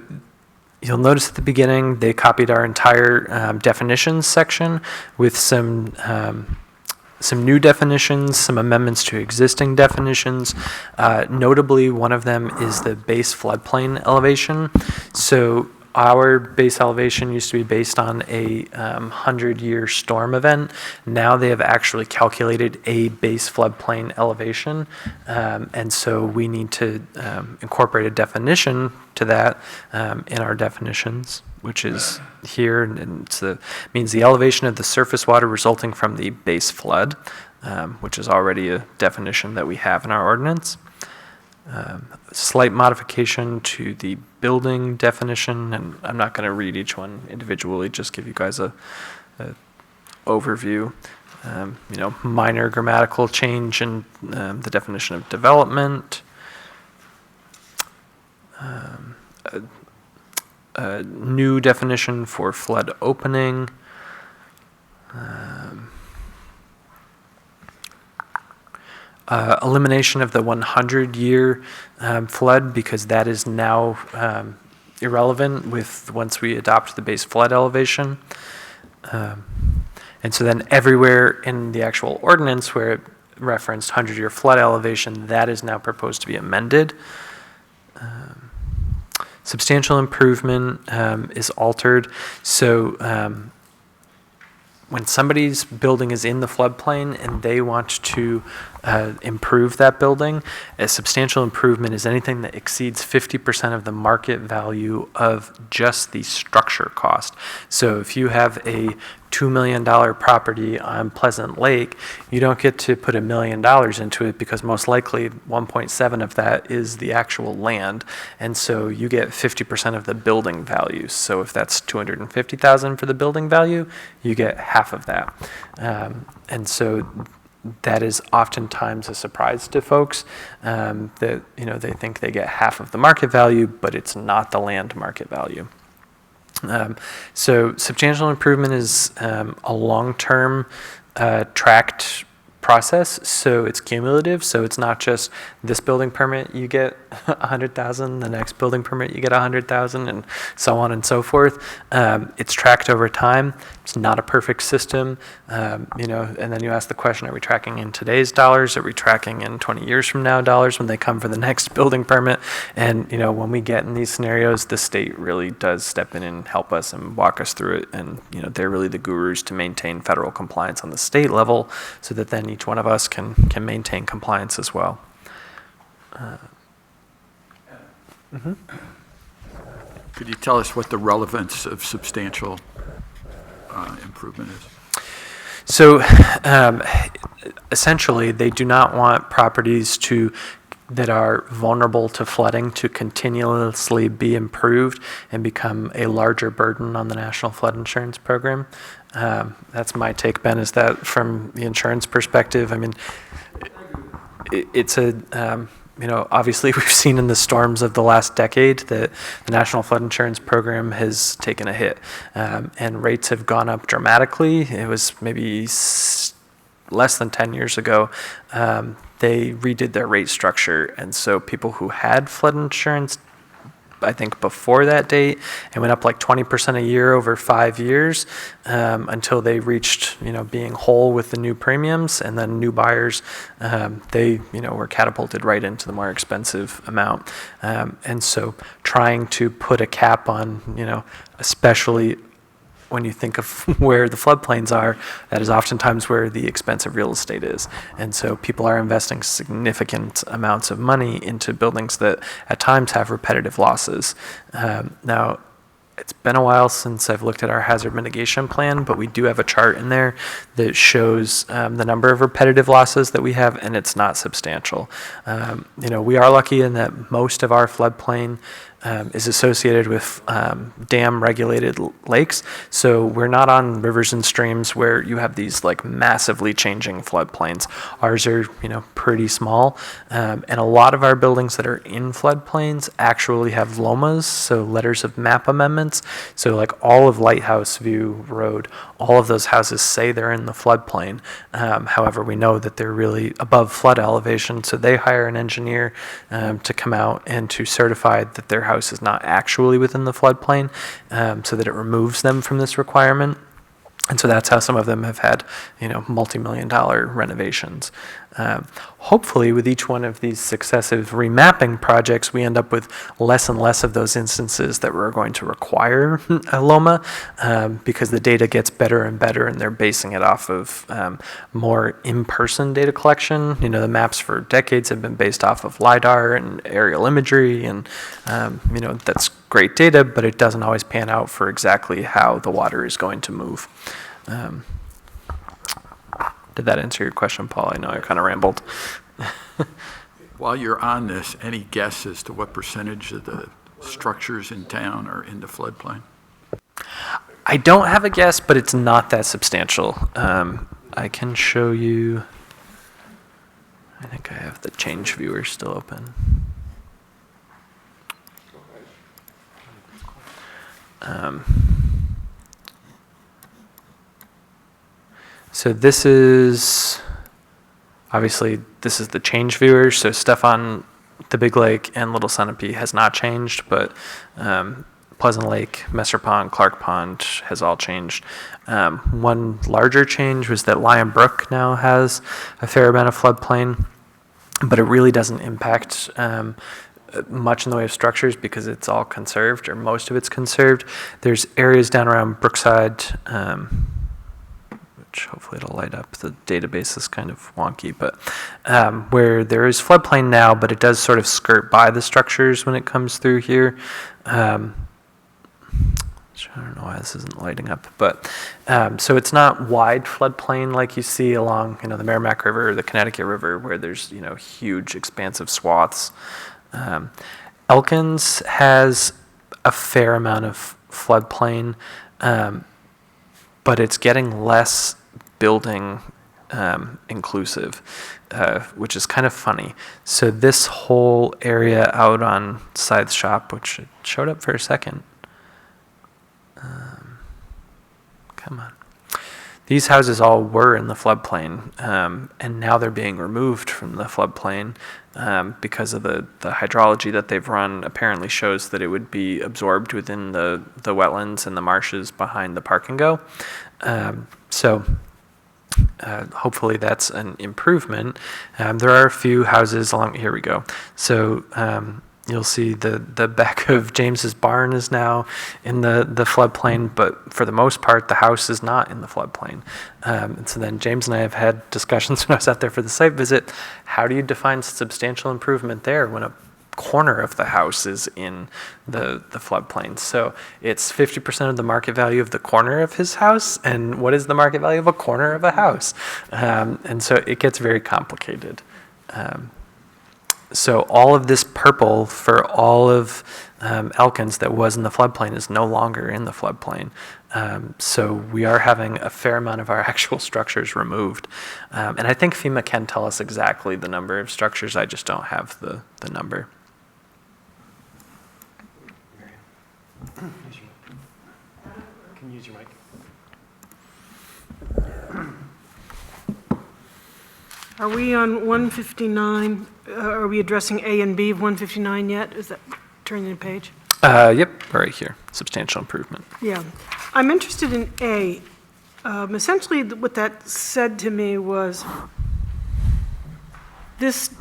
you'll notice at the beginning they copied our entire definitions section with some new definitions, some amendments to existing definitions. Notably, one of them is the base floodplain elevation. So our base elevation used to be based on a 100-year storm event. Now they have actually calculated a base floodplain elevation. And so we need to incorporate a definition to that in our definitions, which is here. And it's means the elevation of the surface water resulting from the base flood, which is already a definition that we have in our ordinance. Slight modification to the building definition, and I'm not going to read each one individually, just give you guys a overview. Minor grammatical change in the definition of development. A new definition for flood opening. Elimination of the 100-year flood, because that is now irrelevant once we adopt the base flood elevation. And so then everywhere in the actual ordinance where it referenced 100-year flood elevation, that is now proposed to be amended. Substantial improvement is altered. So when somebody's building is in the floodplain and they want to improve that building, a substantial improvement is anything that exceeds 50% of the market value of just the structure cost. So if you have a $2 million property on Pleasant Lake, you don't get to put $1 million into it because most likely 1.7 of that is the actual land. And so you get 50% of the building value. So if that's $250,000 for the building value, you get half of that. And so that is oftentimes a surprise to folks that, they think they get half of the market value, but it's not the land market value. So substantial improvement is a long-term tracked process, so it's cumulative. So it's not just this building permit you get 100,000, the next building permit you get 100,000, and so on and so forth. It's tracked over time. It's not a perfect system, you know. And then you ask the question: are we tracking in today's dollars? Are we tracking in 20 years from now dollars when they come for the next building permit? And you know, when we get in these scenarios, the state really does step in and help us and walk us through it. And you know, they're really the gurus to maintain federal compliance on the state level, so that then each one of us can maintain compliance as well. Could you tell us what the relevance of substantial improvement is? So essentially, they do not want properties that are vulnerable to flooding to continuously be improved and become a larger burden on the National Flood Insurance Program. That's my take, Ben, is that from the insurance perspective, I mean, it's a, you know, obviously we've seen in the storms of the last decade that the National Flood Insurance Program has taken a hit, and rates have gone up dramatically. It was maybe less than 10 years ago, they redid their rate structure. And so people who had flood insurance, I think before that date, it went up like 20% a year over 5 years, until they reached, you know, being whole with the new premiums. And then new buyers, they, you know, were catapulted right into the more expensive amount. And so trying to put a cap on, you know, especially when you think of where the floodplains are, that is oftentimes where the expensive real estate is. And so people are investing significant amounts of money into buildings that at times have repetitive losses. Now, it's been a while since I've looked at our hazard mitigation plan, but we do have a chart in there that shows the number of repetitive losses that we have, and it's not substantial. You know, we are lucky in that most of our floodplain is associated with dam-regulated lakes, so we're not on rivers and streams where you have these like massively changing floodplains. Ours are, you know, pretty small, and a lot of our buildings that are in floodplains actually have LOMAs, so letters of map amendments. So like all of Lighthouse View Road, all of those houses say they're in the floodplain. However, we know that they're really above flood elevation, so they hire an engineer to come out and to certify that their house is not actually within the floodplain, so that it removes them from this requirement. And so that's how some of them have had, you know, multi-million-dollar renovations. Hopefully, with each one of these successive remapping projects, we end up with less and less of those instances that we're going to require a LOMA, because the data gets better and better, and they're basing it off of more in-person data collection. You know, the maps for decades have been based off of LiDAR and aerial imagery, and you know, that's great data, but it doesn't always pan out for exactly how the water is going to move. Did that answer your question, Paul? I know I kind of rambled. While you're on this, any guess as to what percentage of the structures in town are in the floodplain? I don't have a guess, but it's not that substantial. I can show you. I think I have the change viewer still open. So this is, obviously, this is the change viewer. So stuff on the Big Lake and Little Sunapee has not changed, but Pleasant Lake, Messer Pond, Clark Pond has all changed. One larger change was that Lion Brook now has a fair amount of floodplain, but it really doesn't impact much in the way of structures because it's all conserved, or most of it's conserved. There's areas down around Brookside, which hopefully it'll light up. The database is kind of wonky, but where there is floodplain now, but it does sort of skirt by the structures when it comes through here. I don't know why this isn't lighting up, but so it's not wide floodplain like you see along, you know, the Merrimack River or the Connecticut River, where there's, you know, huge expansive swaths. Elkins has a fair amount of floodplain, but it's getting less building inclusive, which is kind of funny. So this whole area out on Scythe Shop, which showed up for a second. Come on. These houses all were in the floodplain, and now they're being removed from the floodplain because of the hydrology that they've run apparently shows that it would be absorbed within the wetlands and the marshes behind the park and go. So hopefully that's an improvement. There are a few houses along, here we go. So you'll see the back of James's barn is now in the floodplain, but for the most part, the house is not in the floodplain. And so then James and I have had discussions when I was out there for the site visit. How do you define substantial improvement there when a corner of the house is in the floodplain? So it's 50% of the market value of the corner of his house, and what is the market value of a corner of a house? And so it gets very complicated. So all of this purple for all of Elkins that was in the floodplain is no longer in the floodplain. So we are having a fair amount of our actual structures removed. And I think FEMA can tell us exactly the number of structures. I just don't have the number. Can you use your mic? Are we on 159? Are we addressing A and B of 159 yet? Is that turning the page? Yep, right here, substantial improvement. Yeah. I'm interested in A. Essentially, what that said to me was this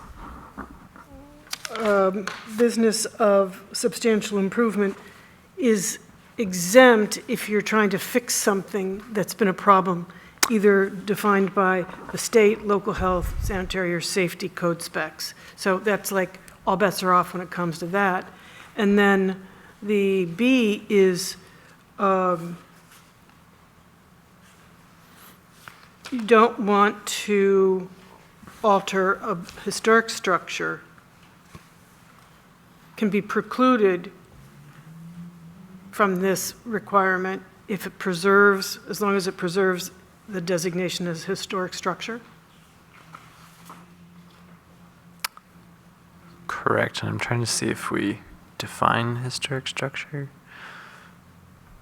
business of substantial improvement is exempt if you're trying to fix something that's been a problem, either defined by the state, local health, sanitary, or safety code specs. So that's like all bets are off when it comes to that. And then the B is you don't want to alter a historic structure, can be precluded from this requirement if it preserves, as long as it preserves the designation as historic structure? Correct, and I'm trying to see if we define historic structure.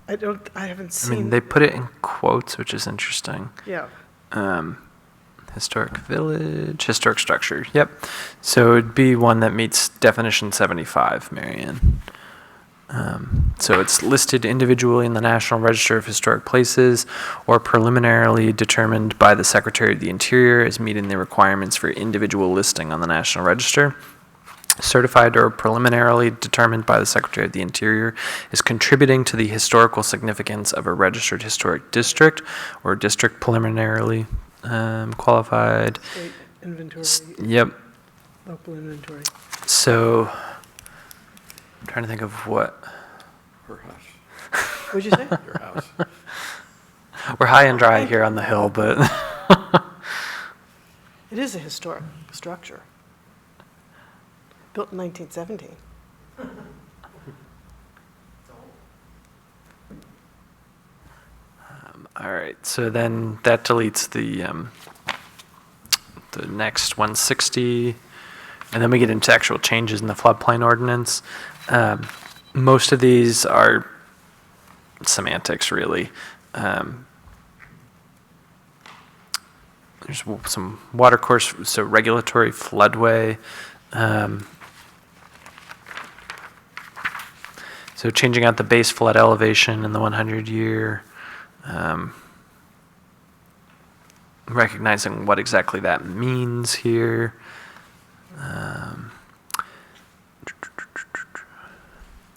I haven't I seen. mean, they put it in quotes, which is interesting. Yeah. Historic village, historic structure, yep. So it'd be one that meets definition 75, Marianne. So it's listed individually in the National Register of Historic Places or preliminarily determined by the Secretary of the Interior as meeting the requirements for individual listing on the National Register. Certified or preliminarily determined by the Secretary of the Interior is contributing to the historical significance of a registered historic district or district preliminarily qualified. State inventory, Yep. local inventory. So I'm trying to think of what. Her house, What'd you say? your house. We're high and dry here on the hill, but It is a historic structure, built in 1917. all right. So then that deletes the next 160, and then we get into actual changes in the floodplain ordinance. Most of these are semantics, really. There's some water course, so regulatory floodway. So changing out the base flood elevation in the 100-year, recognizing what exactly that means here.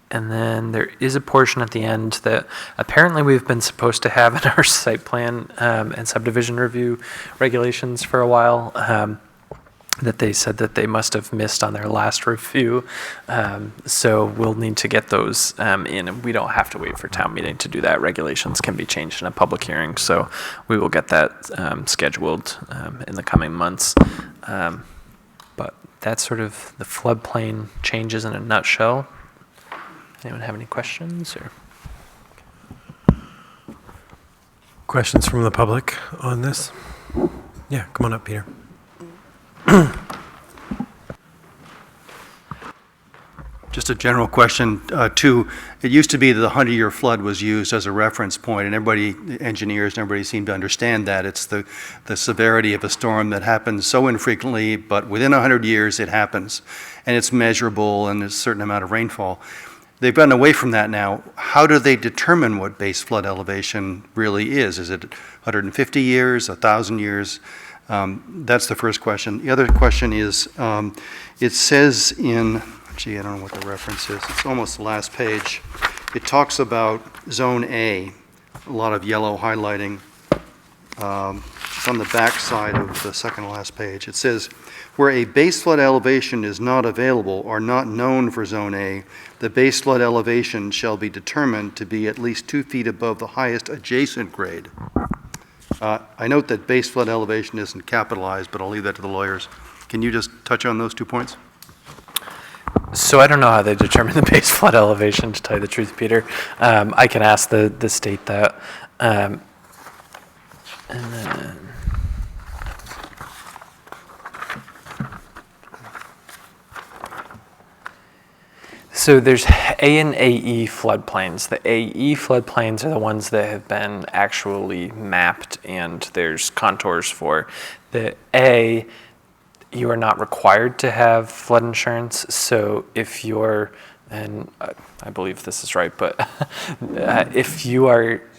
And then there is a portion at the end that apparently we've been supposed to have in our site plan and subdivision review regulations for a while, that they said that they must have missed on their last review. So we'll need to get those in, and we don't have to wait for town meeting to do that. Regulations can be changed in a public hearing, so we will get that scheduled in the coming months. But that's sort of the floodplain changes in a nutshell. Anyone have any questions? Or Questions from the public on this? Yeah, come on up, Peter. Just a general question, too. It used to be that the 100-year flood was used as a reference point, and everybody, engineers and everybody seemed to understand that. It's the severity of a storm that happens so infrequently, but within 100 years it happens, and it's measurable, and there's a certain amount of rainfall. They've gotten away from that now. How do they determine what base flood elevation really is? Is it 150 years, 1,000 years? That's the first question. The other question is, it says in, gee, I don't know what the reference is. It's almost the last page. It talks about Zone A, a lot of yellow highlighting. It's on the back side of the second to last page. It says, where a base flood elevation is not available or not known for Zone A, the base flood elevation shall be determined to be at least 2 feet above the highest adjacent grade. I note that base flood elevation isn't capitalized, but I'll leave that to the lawyers. Can you just touch on those 2 points? So I don't know how they determine the base flood elevation, to tell you the truth, Peter. I can ask the state that. And then, so there's A and AE floodplains. The AE floodplains are the ones that have been actually mapped and there's contours for. The A, you are not required to have flood insurance. So if you're, and I believe this is right, but if you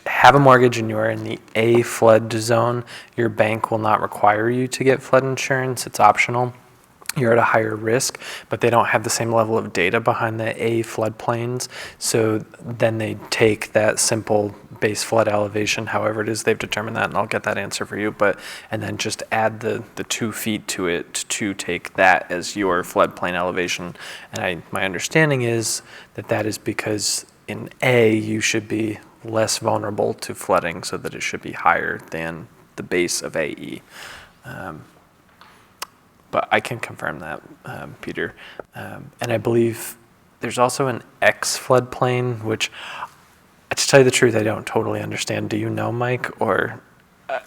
have a mortgage and you are in the A flood zone, your bank will not require you to get flood insurance. It's optional. You're at a higher risk, but they don't have the same level of data behind the A floodplains. So then they take that simple base flood elevation, however it is they've determined that, and I'll get that answer for you, and then just add the 2 feet to it to take that as your floodplain elevation. And my understanding is that is because in A, you should be less vulnerable to flooding, so that it should be higher than the base of AE. But I can confirm that, Peter. And I believe there's also an X floodplain, which, to tell you the truth, I don't totally understand. Do you know, Mike, or? An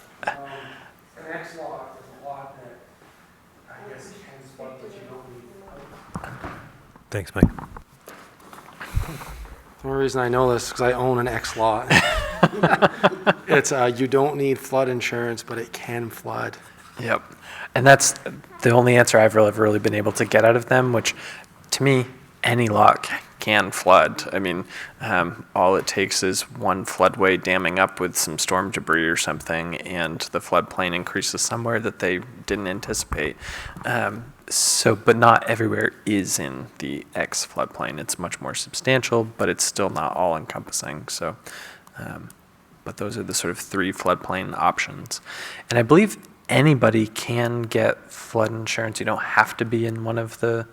X lot is a lot that I guess can flood, but you don't need. Thanks, Mike. The only reason I know this is because I own an X lot. It's you don't need flood insurance, but it can flood. Yep. And that's the only answer I've really been able to get out of them, which to me, any lot can flood. I mean, all it takes is one floodway damming up with some storm debris or something, and the floodplain increases somewhere that they didn't anticipate. But not everywhere is in the X floodplain. It's much more substantial, but it's still not all encompassing. So, but those are the sort of 3 floodplain options. And I believe anybody can get flood insurance. You don't have to be in one of the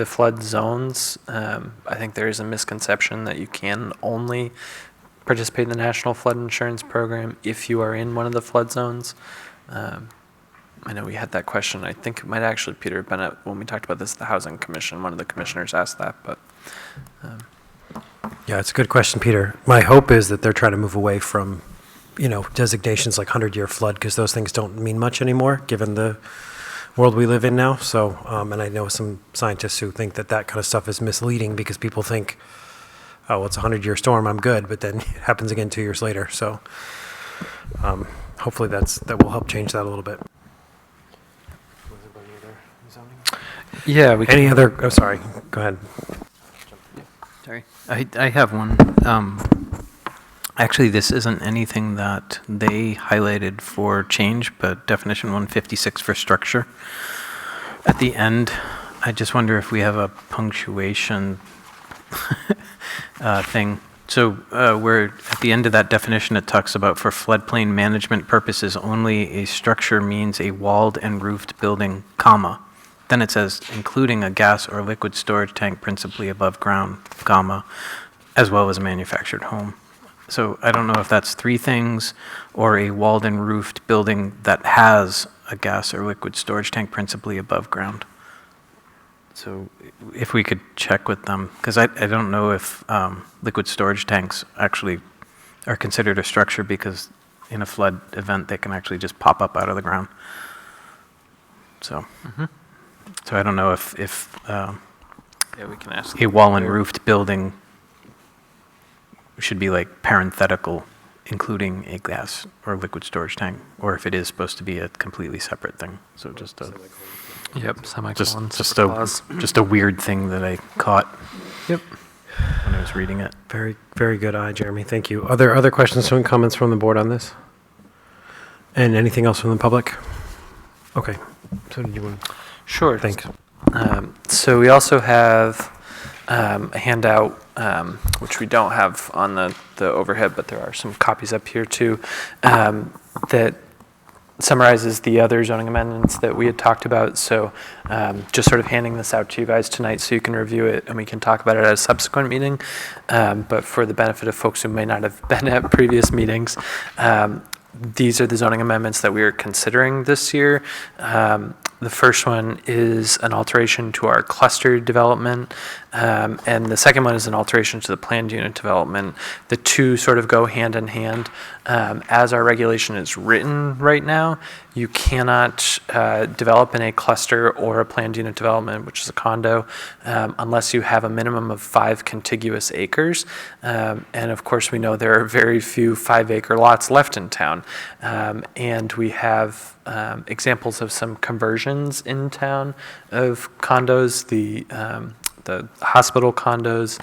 flood zones. I think there is a misconception that you can only participate in the National Flood Insurance Program if you are in one of the flood zones. I know we had that question. I think it might actually, Peter, have been when we talked about this at the Housing Commission. One of the commissioners asked that, but. Yeah, it's a good question, Peter. My hope is that they're trying to move away from designations like 100-year flood, because those things don't mean much anymore, given the world we live in now. So, and I know some scientists who think that kind of stuff is misleading, because people think, oh, well, it's a 100-year storm, I'm good, but then it happens again 2 years later. So, hopefully that will help change that a little bit. Yeah, we can. Any other? Oh, sorry. Go ahead. Sorry. I have one. Actually, this isn't anything that they highlighted for change, but definition 156 for structure. At the end, I just wonder if we have a punctuation thing. So where at the end of that definition, it talks about for floodplain management purposes only, a structure means a walled and roofed building, comma. Then it says, including a gas or liquid storage tank principally above ground, comma, as well as a manufactured home. So I don't know if that's 3 things, or a walled and roofed building that has a gas or liquid storage tank principally above ground. So if we could check with them, because I don't know if liquid storage tanks actually are considered a structure, because in a flood event, they can actually just pop up out of the ground. So, so I don't know if Yeah, we can ask. A wall and roofed building should be like parenthetical, including a gas or liquid storage tank, or if it is supposed to be a completely separate thing. So just a, Yep, semicolon. just a weird thing that I caught. Yep. When I was reading it. Very, very good eye, Jeremy. Thank you. Are there other questions or comments from the board on this? And anything else from the public? Okay. So did you want? Sure. Thanks. So we also have a handout, which we don't have on the overhead, but there are some copies up here too, that summarizes the other zoning amendments that we had talked about. So just sort of handing this out to you guys tonight so you can review it and we can talk about it at a subsequent meeting. But for the benefit of folks who may not have been at previous meetings, these are the zoning amendments that we are considering this year. The first one is an alteration to our cluster development, and the second one is an alteration to the planned unit development. The two sort of go hand in hand. As our regulation is written right now, you cannot develop in a cluster or a planned unit development, which is a condo, unless you have a minimum of 5 contiguous acres. And of course, we know there are very few 5-acre lots left in town. And we have examples of some conversions in town of condos, the hospital condos,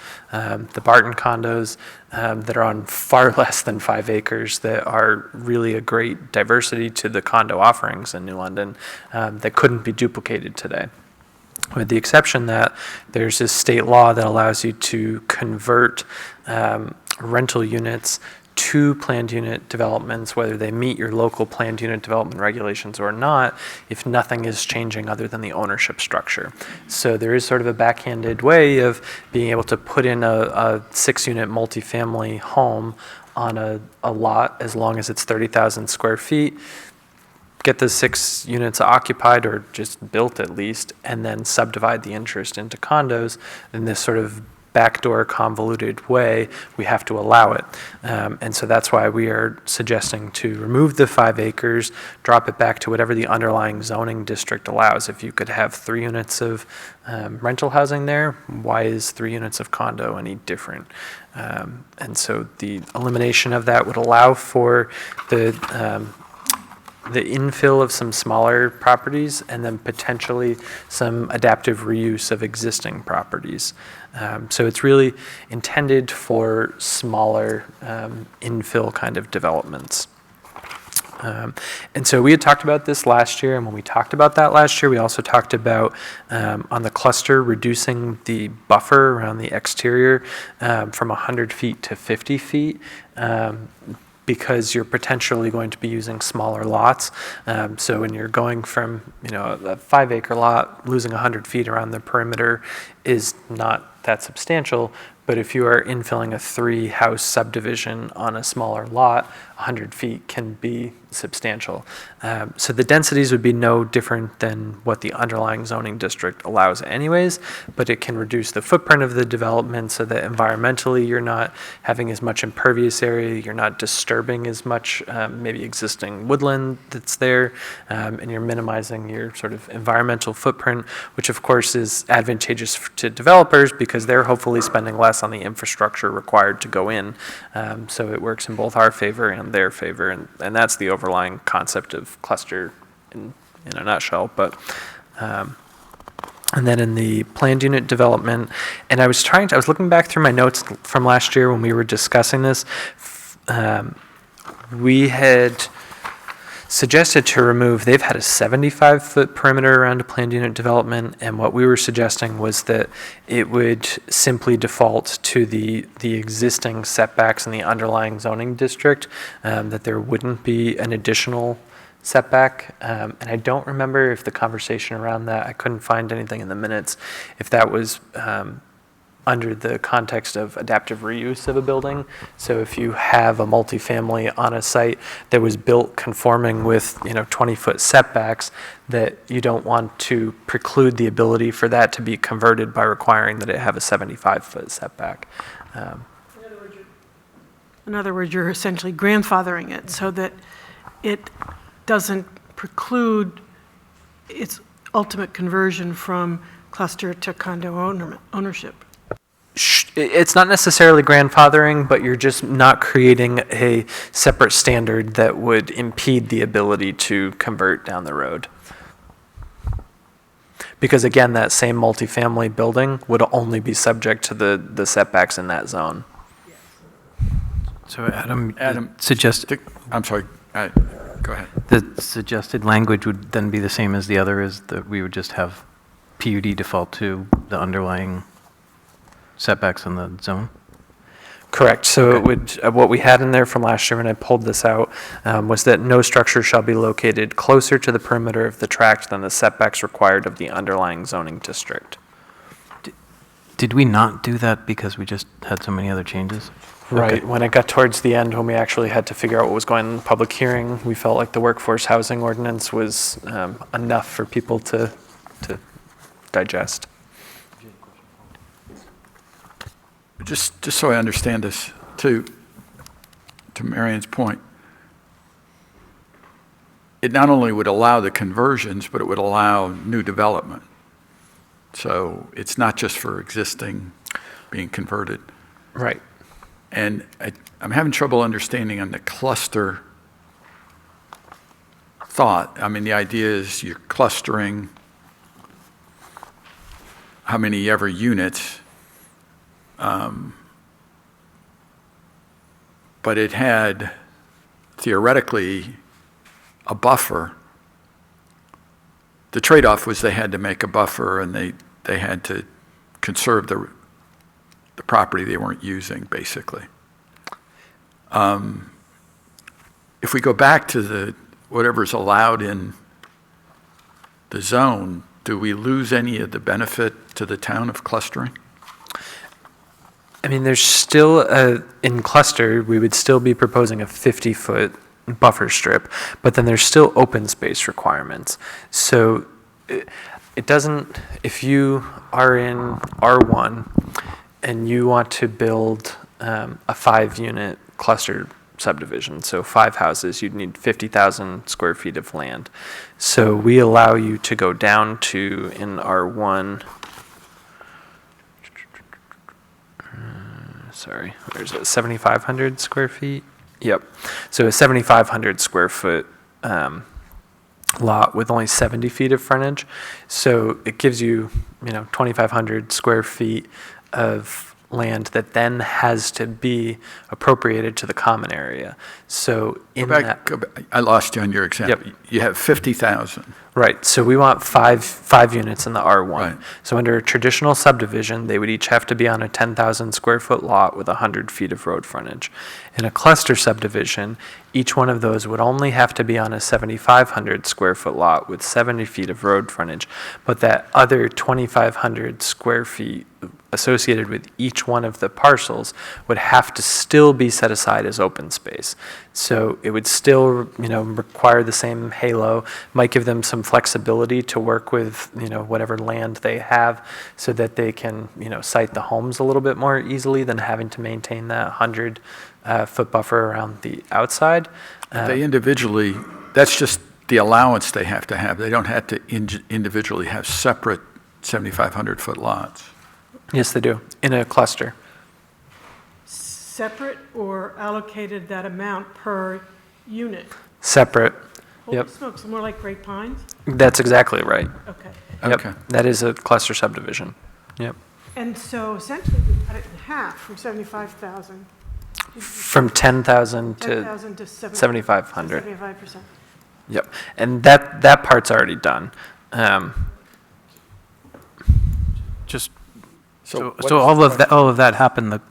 the Barton condos, that are on far less than 5 acres that are really a great diversity to the condo offerings in New London that couldn't be duplicated today. With the exception that there's this state law that allows you to convert rental units to planned unit developments, whether they meet your local planned unit development regulations or not, if nothing is changing other than the ownership structure. So there is sort of a backhanded way of being able to put in a 6-unit multifamily home on a lot as long as it's 30,000 square feet, get the 6 units occupied or just built at least, and then subdivide the interest into condos in this sort of backdoor convoluted way. We have to allow it. And so that's why we are suggesting to remove the 5 acres, drop it back to whatever the underlying zoning district allows. If you could have 3 units of rental housing there, why is 3 units of condo any different? And so the elimination of that would allow for the infill of some smaller properties and then potentially some adaptive reuse of existing properties. So it's really intended for smaller infill kind of developments. And so we had talked about this last year, and when we talked about that last year, we also talked about on the cluster reducing the buffer around the exterior from 100 feet to 50 feet. Because you're potentially going to be using smaller lots. So when you're going from, a 5-acre lot, losing 100 feet around the perimeter is not that substantial. But if you are infilling a 3-house subdivision on a smaller lot, 100 feet can be substantial. So the densities would be no different than what the underlying zoning district allows anyways, but it can reduce the footprint of the development so that environmentally you're not having as much impervious area, you're not disturbing as much maybe existing woodland that's there, and you're minimizing your sort of environmental footprint, which of course is advantageous to developers because they're hopefully spending less on the infrastructure required to go in. So it works in both our favor and their favor, and that's the overlying concept of cluster in a nutshell. But and then in the planned unit development, and I was looking back through my notes from last year when we were discussing this. We had suggested to remove, they've had a 75-foot perimeter around a planned unit development, and what we were suggesting was that it would simply default to the existing setbacks in the underlying zoning district, that there wouldn't be an additional setback. And I don't remember if the conversation around that, I couldn't find anything in the minutes, if that was under the context of adaptive reuse of a building. So if you have a multifamily on a site that was built conforming with 20-foot setbacks, that you don't want to preclude the ability for that to be converted by requiring that it have a 75-foot setback. In other words, you're essentially grandfathering it so that it doesn't preclude its ultimate conversion from cluster to condo ownership? It's not necessarily grandfathering, but you're just not creating a separate standard that would impede the ability to convert down the road. Because again, that same multifamily building would only be subject to the setbacks in that zone. So Adam, Adam, I'm sorry, go ahead. the suggested language would then be the same as the other, is that we would just have PUD default to the underlying setbacks in the zone? Correct. So it would, what we had in there from last year when I pulled this out, was that no structure shall be located closer to the perimeter of the tract than the setbacks required of the underlying zoning district. Did we not do that because we just had so many other changes? Right. Okay. When it got towards the end, when we actually had to figure out what was going on in the public hearing, we felt like the workforce housing ordinance was enough for people to digest. Just so I understand this, to Marion's point, it not only would allow the conversions, but it would allow new development. So it's not just for existing being converted. Right. And I'm having trouble understanding on the cluster thought. I mean, the idea is you're clustering how many ever units, but it had theoretically a buffer. The trade-off was they had to make a buffer, and they had to conserve the property they weren't using, basically. If we go back to whatever's allowed in the zone, do we lose any of the benefit to the town of clustering? I mean, there's still, in cluster, we would still be proposing a 50-foot buffer strip, but then there's still open space requirements. So it doesn't, if you are in R1 and you want to build a 5-unit cluster subdivision, so 5 houses, you'd need 50,000 square feet of land. So we allow you to go down to, in R1, sorry, there's a 7,500 square feet. Yep. So a 7,500 square foot lot with only 70 feet of frontage. So it gives you, 2,500 square feet of land that then has to be appropriated to the common area. So in that, Go back. I lost you on your example. Yep. You have 50,000. right, so we want five units in the R1. Right. So under a traditional subdivision, they would each have to be on a 10,000 square foot lot with 100 feet of road frontage. In a cluster subdivision, each one of those would only have to be on a 7,500 square foot lot with 70 feet of road frontage, but that other 2,500 square feet associated with each one of the parcels would have to still be set aside as open space. So it would still, require the same halo, might give them some flexibility to work with, whatever land they have so that they can, site the homes a little bit more easily than having to maintain that 100-foot buffer around the outside. They individually, that's just the allowance they have to have. They don't have to individually have separate 7,500-foot lots. Yes, they do, in a cluster. Separate or allocated that amount per unit? Separate. Holy Yep. smokes, more like Great Pines? That's exactly right. Okay. Yep. Okay. That is a cluster subdivision. Yep. And so essentially, we cut it in half from 75,000. From 10,000 to 10,000 to 7,500. 75%. Yep. And that part's already done. Just So So all of that happened. The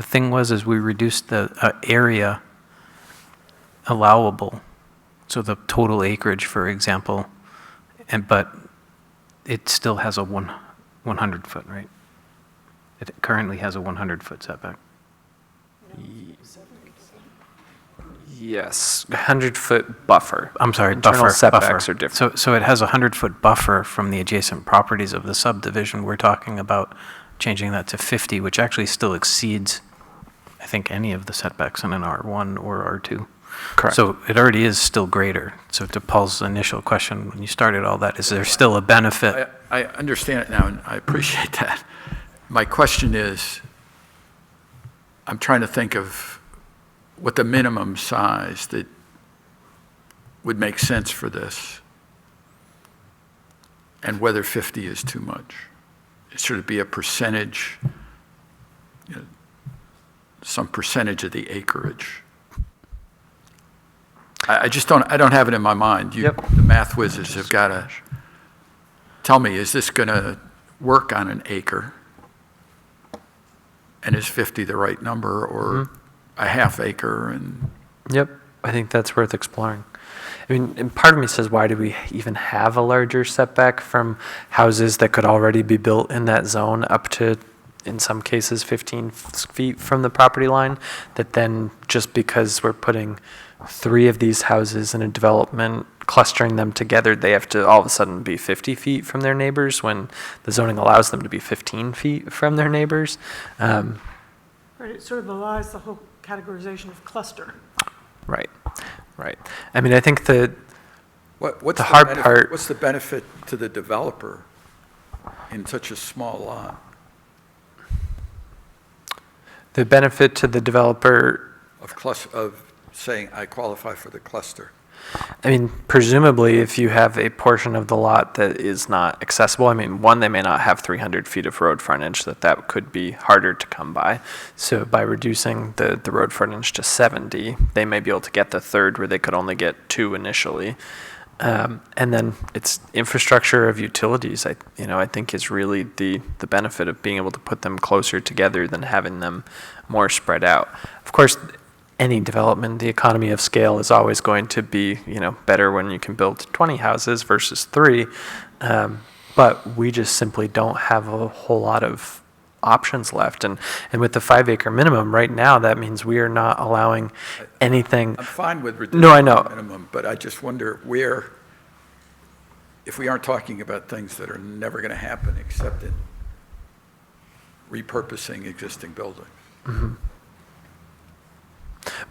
thing was, is we reduced the area allowable, so the total acreage, for example, but it still has a 100 foot, right? It currently has a 100-foot setback. Yes, 100-foot buffer. I'm sorry, Internal buffer. setbacks are different. So it has a 100-foot buffer from the adjacent properties of the subdivision. We're talking about changing that to 50, which actually still exceeds, I think, any of the setbacks in an R1 or R2. Correct. So it already is still greater. So to Paul's initial question, when you started all that, is there still a benefit? I understand it now, and I appreciate that. My question is, I'm trying to think of what the minimum size that would make sense for this, and whether 50 is too much. Should it be a percentage, some percentage of the acreage? I just don't have it in my mind. Yep. The math whizzes have got to tell me, is this going to work on an acre? And is 50 the right number, or a half acre? And Yep, I think that's worth exploring. I mean, and part of me says, why do we even have a larger setback from houses that could already be built in that zone up to, in some cases, 15 feet from the property line? That then, just because we're putting 3 of these houses in a development, clustering them together, they have to all of a sudden be 50 feet from their neighbors when the zoning allows them to be 15 feet from their neighbors. Right, it sort of belies the whole categorization of cluster. Right, right. I mean, I think that what's the hard benefit- part- What's the benefit to the developer in such a small lot? the benefit to the developer, Of saying, I qualify for the cluster? I mean, presumably, if you have a portion of the lot that is not accessible, I mean, one, they may not have 300 feet of road frontage, that could be harder to come by. So by reducing the road frontage to 70, they may be able to get the third where they could only get 2 initially. And then it's infrastructure of utilities, I think is really the benefit of being able to put them closer together than having them more spread out. Of course, any development, the economy of scale is always going to be, better when you can build 20 houses versus 3. But we just simply don't have a whole lot of options left. And with the 5-acre minimum right now, that means we are not allowing anything. I'm fine with reducing No, I know. the minimum, but I just wonder where, if we aren't talking about things that are never going to happen except in repurposing existing buildings. Mm-hmm.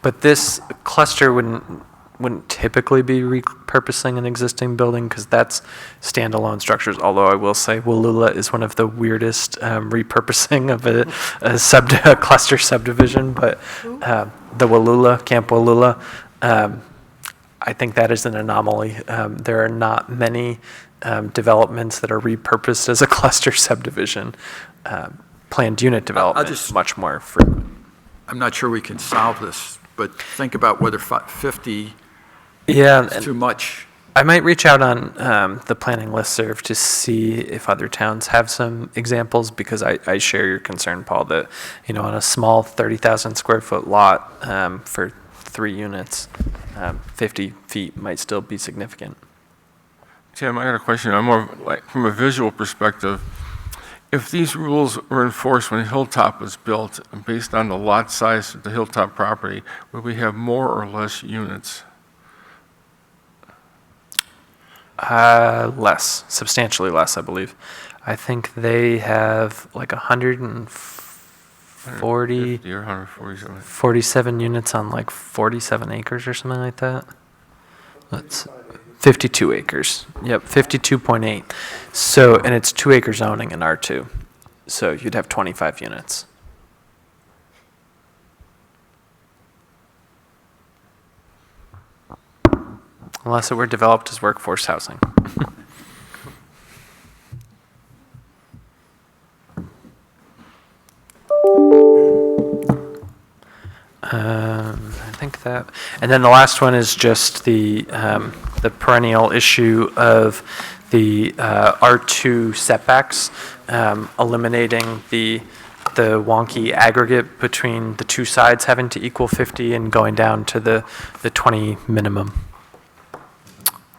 But this cluster wouldn't typically be repurposing an existing building because that's standalone structures. Although I will say Wallula is one of the weirdest repurposing of a cluster subdivision. But the Wallula, Camp Wallula, I think that is an anomaly. There are not many developments that are repurposed as a cluster subdivision. Planned unit development is much more frequent. I'm not sure we can solve this, but think about whether 50 Yeah, is too much. I might reach out on the planning listserv to see if other towns have some examples, because I share your concern, Paul, that, on a small 30,000 square foot lot for 3 units, 50 feet might still be significant. Tim, I got a question. I'm more like from a visual perspective. If these rules were enforced when Hilltop was built, based on the lot size of the Hilltop property, would we have more or less units? Less, substantially less, I believe. I think they have like 140, 150 or 147? 47 units on like 47 acres or something like that. That's 52 acres. Yep, 52.8. So, and it's 2-acre zoning in R2. So you'd have 25 units. Unless it were developed as workforce housing. I think that, and then the last one is just the perennial issue of the R2 setbacks, eliminating the wonky aggregate between the 2 sides having to equal 50 and going down to the 20 minimum.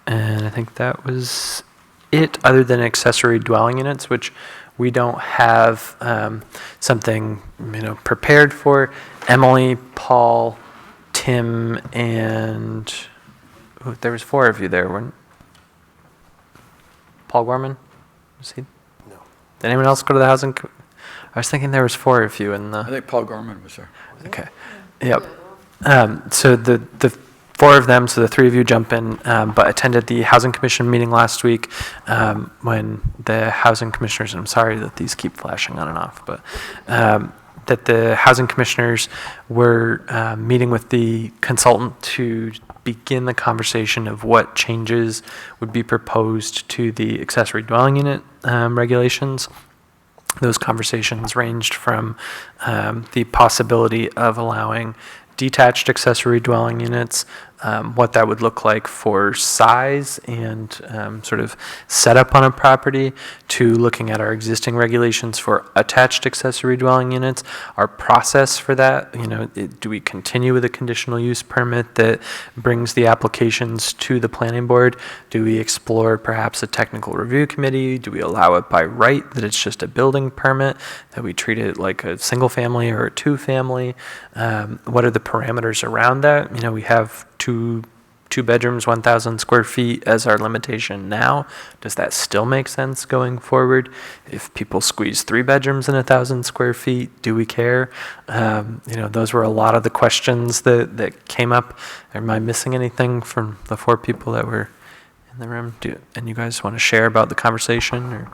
And I think that was it, other than accessory dwelling units, which we don't have something prepared for. Emily, Paul, Tim, and there was 4 of you there, weren't? Paul Gorman? Was he? No. Did anyone else go to the housing? I was thinking there was 4 of you in the. I think Paul Gorman was there. Okay. Yep. So the four of them, so the three of you jump in, but attended the Housing Commission meeting last week when the Housing Commissioners, and I'm sorry that these keep flashing on and off, but that the Housing Commissioners were meeting with the consultant to begin the conversation of what changes would be proposed to the accessory dwelling unit regulations. Those conversations ranged from the possibility of allowing detached accessory dwelling units, what that would look like for size and sort of setup on a property, to looking at our existing regulations for attached accessory dwelling units, our process for that. You know, do we continue with a conditional use permit that brings the applications to the planning board? Do we explore perhaps a technical review committee? Do we allow it by right, that it's just a building permit, that we treat it like a single family or a two family? What are the parameters around that? You know, we have two bedrooms, 1,000 square feet as our limitation now. Does that still make sense going forward? If people squeeze 3 bedrooms in 1,000 square feet, do we care? You know, those were a lot of the questions that came up. Am I missing anything from the 4 people that were in the room? And you guys want to share about the conversation? Or?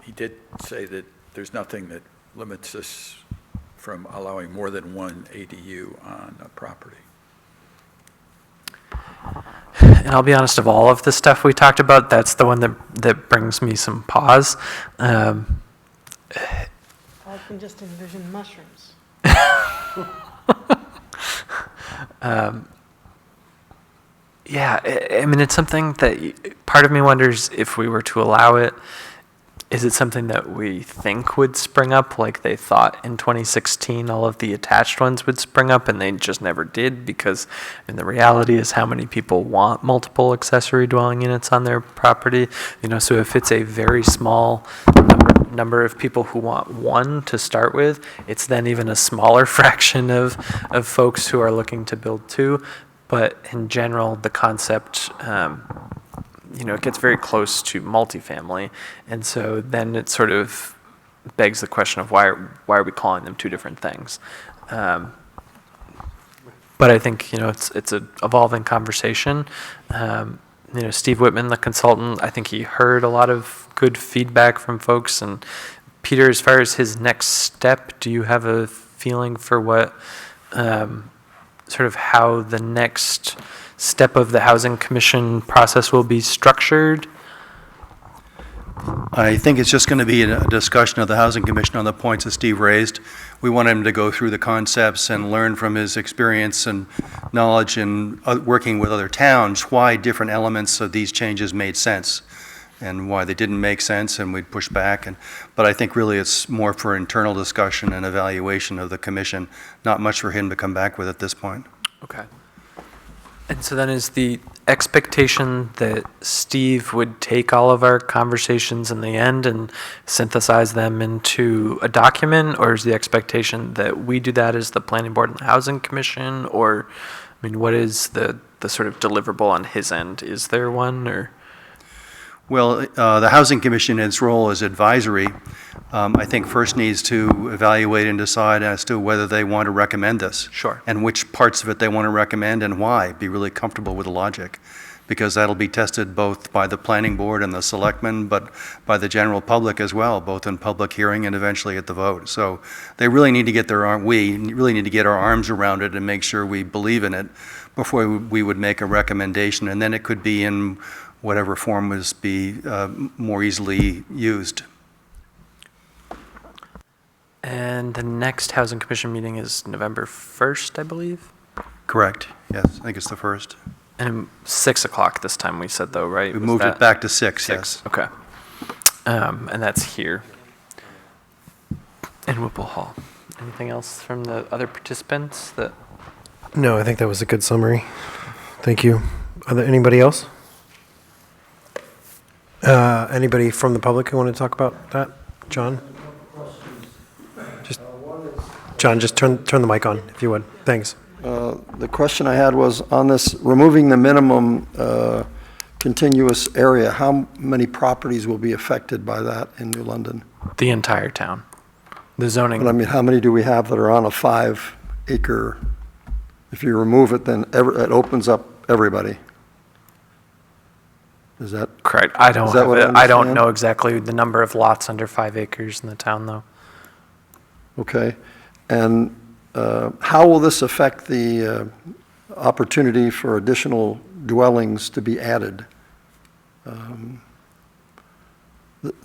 He did say that there's nothing that limits us from allowing more than one ADU on a property. And I'll be honest, of all of the stuff we talked about, that's the one that brings me some pause. I can just envision mushrooms. Yeah, I mean, it's something that part of me wonders, if we were to allow it, is it something that we think would spring up, like they thought in 2016 all of the attached ones would spring up, and they just never did? Because, I mean, the reality is, how many people want multiple accessory dwelling units on their property? You know, so if it's a very small number of people who want one to start with, it's then even a smaller fraction of folks who are looking to build 2. But in general, the concept, you know, it gets very close to multifamily, and so then it sort of begs the question of why are we calling them 2 different things? But I think, you know, it's an evolving conversation. You know, Steve Whitman, the consultant, I think he heard a lot of good feedback from folks. And Peter, as far as his next step, do you have a feeling for what sort of how the next step of the Housing Commission process will be structured? I think it's just going to be a discussion of the Housing Commission on the points that Steve raised. We want him to go through the concepts and learn from his experience and knowledge in working with other towns why different elements of these changes made sense and why they didn't make sense, and we'd push back. But I think really it's more for internal discussion and evaluation of the commission, not much for him to come back with at this point. Okay. And so then is the expectation that Steve would take all of our conversations in the end and synthesize them into a document, or is the expectation that we do that as the Planning Board and the Housing Commission? Or, I mean, what is the sort of deliverable on his end? Is there one, or? Well, the Housing Commission, in its role as advisory, I think first needs to evaluate and decide as to whether they want to recommend this. Sure. And which parts of it they want to recommend and why. Be really comfortable with the logic, because that'll be tested both by the planning board and the selectmen, but by the general public as well, both in public hearing and eventually at the vote. So they really need to get we really need to get our arms around it and make sure we believe in it before we would make a recommendation. And then it could be in whatever form was be more easily used. And the next Housing Commission meeting is November 1st, I believe? Correct, yes, I think it's the first. And 6 o'clock this time we said, though, right? We Was moved that it back to 6, 6? yes. Okay. And that's here in Whipple Hall. Anything else from the other participants that? No, I think that was a good summary. Thank you. Anybody else? Anybody from the public who want to talk about that? John? John, just turn the mic on, if you would. Thanks. The question I had was on this, removing the minimum continuous area, how many properties will be affected by that in New London? The entire town. The zoning. But I mean, how many do we have that are on a 5-acre If you remove it, then it opens up everybody. Is that, Correct. I don't Is that have what I it. I don't understand? know exactly the number of lots under 5 acres in the town, though. okay? And how will this affect the opportunity for additional dwellings to be added?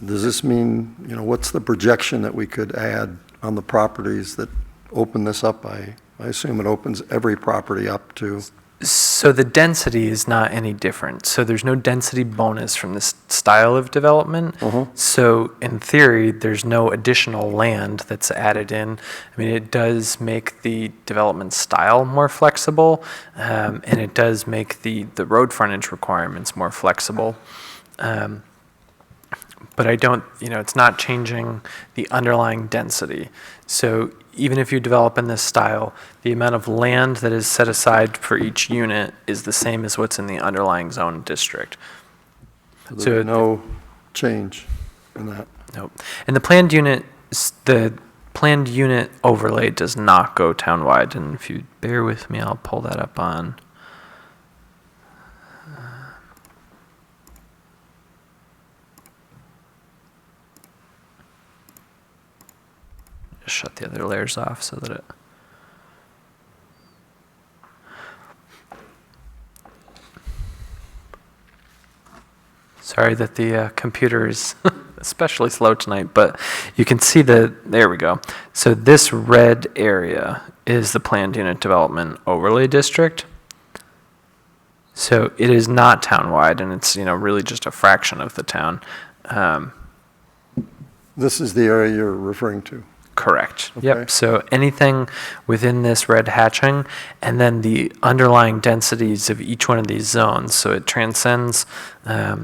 Does this mean, what's the projection that we could add on the properties that open this up? I assume it opens every property up to, So the density is not any different. So there's no density bonus from this style of development. So in theory, there's no additional land that's added in. I mean, it does make the development style more flexible, and it does make the road frontage requirements more flexible. But I don't, it's not changing the underlying density. So even if you develop in this style, the amount of land that is set aside for each unit is the same as what's in the underlying zone district. there's no change in that. Nope. And the planned unit overlay does not go townwide. And if you bear with me, I'll pull that up on. Shut the other layers off so that it. Sorry that the computer is especially slow tonight, but you can see there we go. So this red area is the planned unit development overlay district. So it is not townwide, and it's really just a fraction of the town. This is the area you're referring to? Correct. Okay. Yep. So anything within this red hatching, and then the underlying densities of each one of these zones. So it transcends, a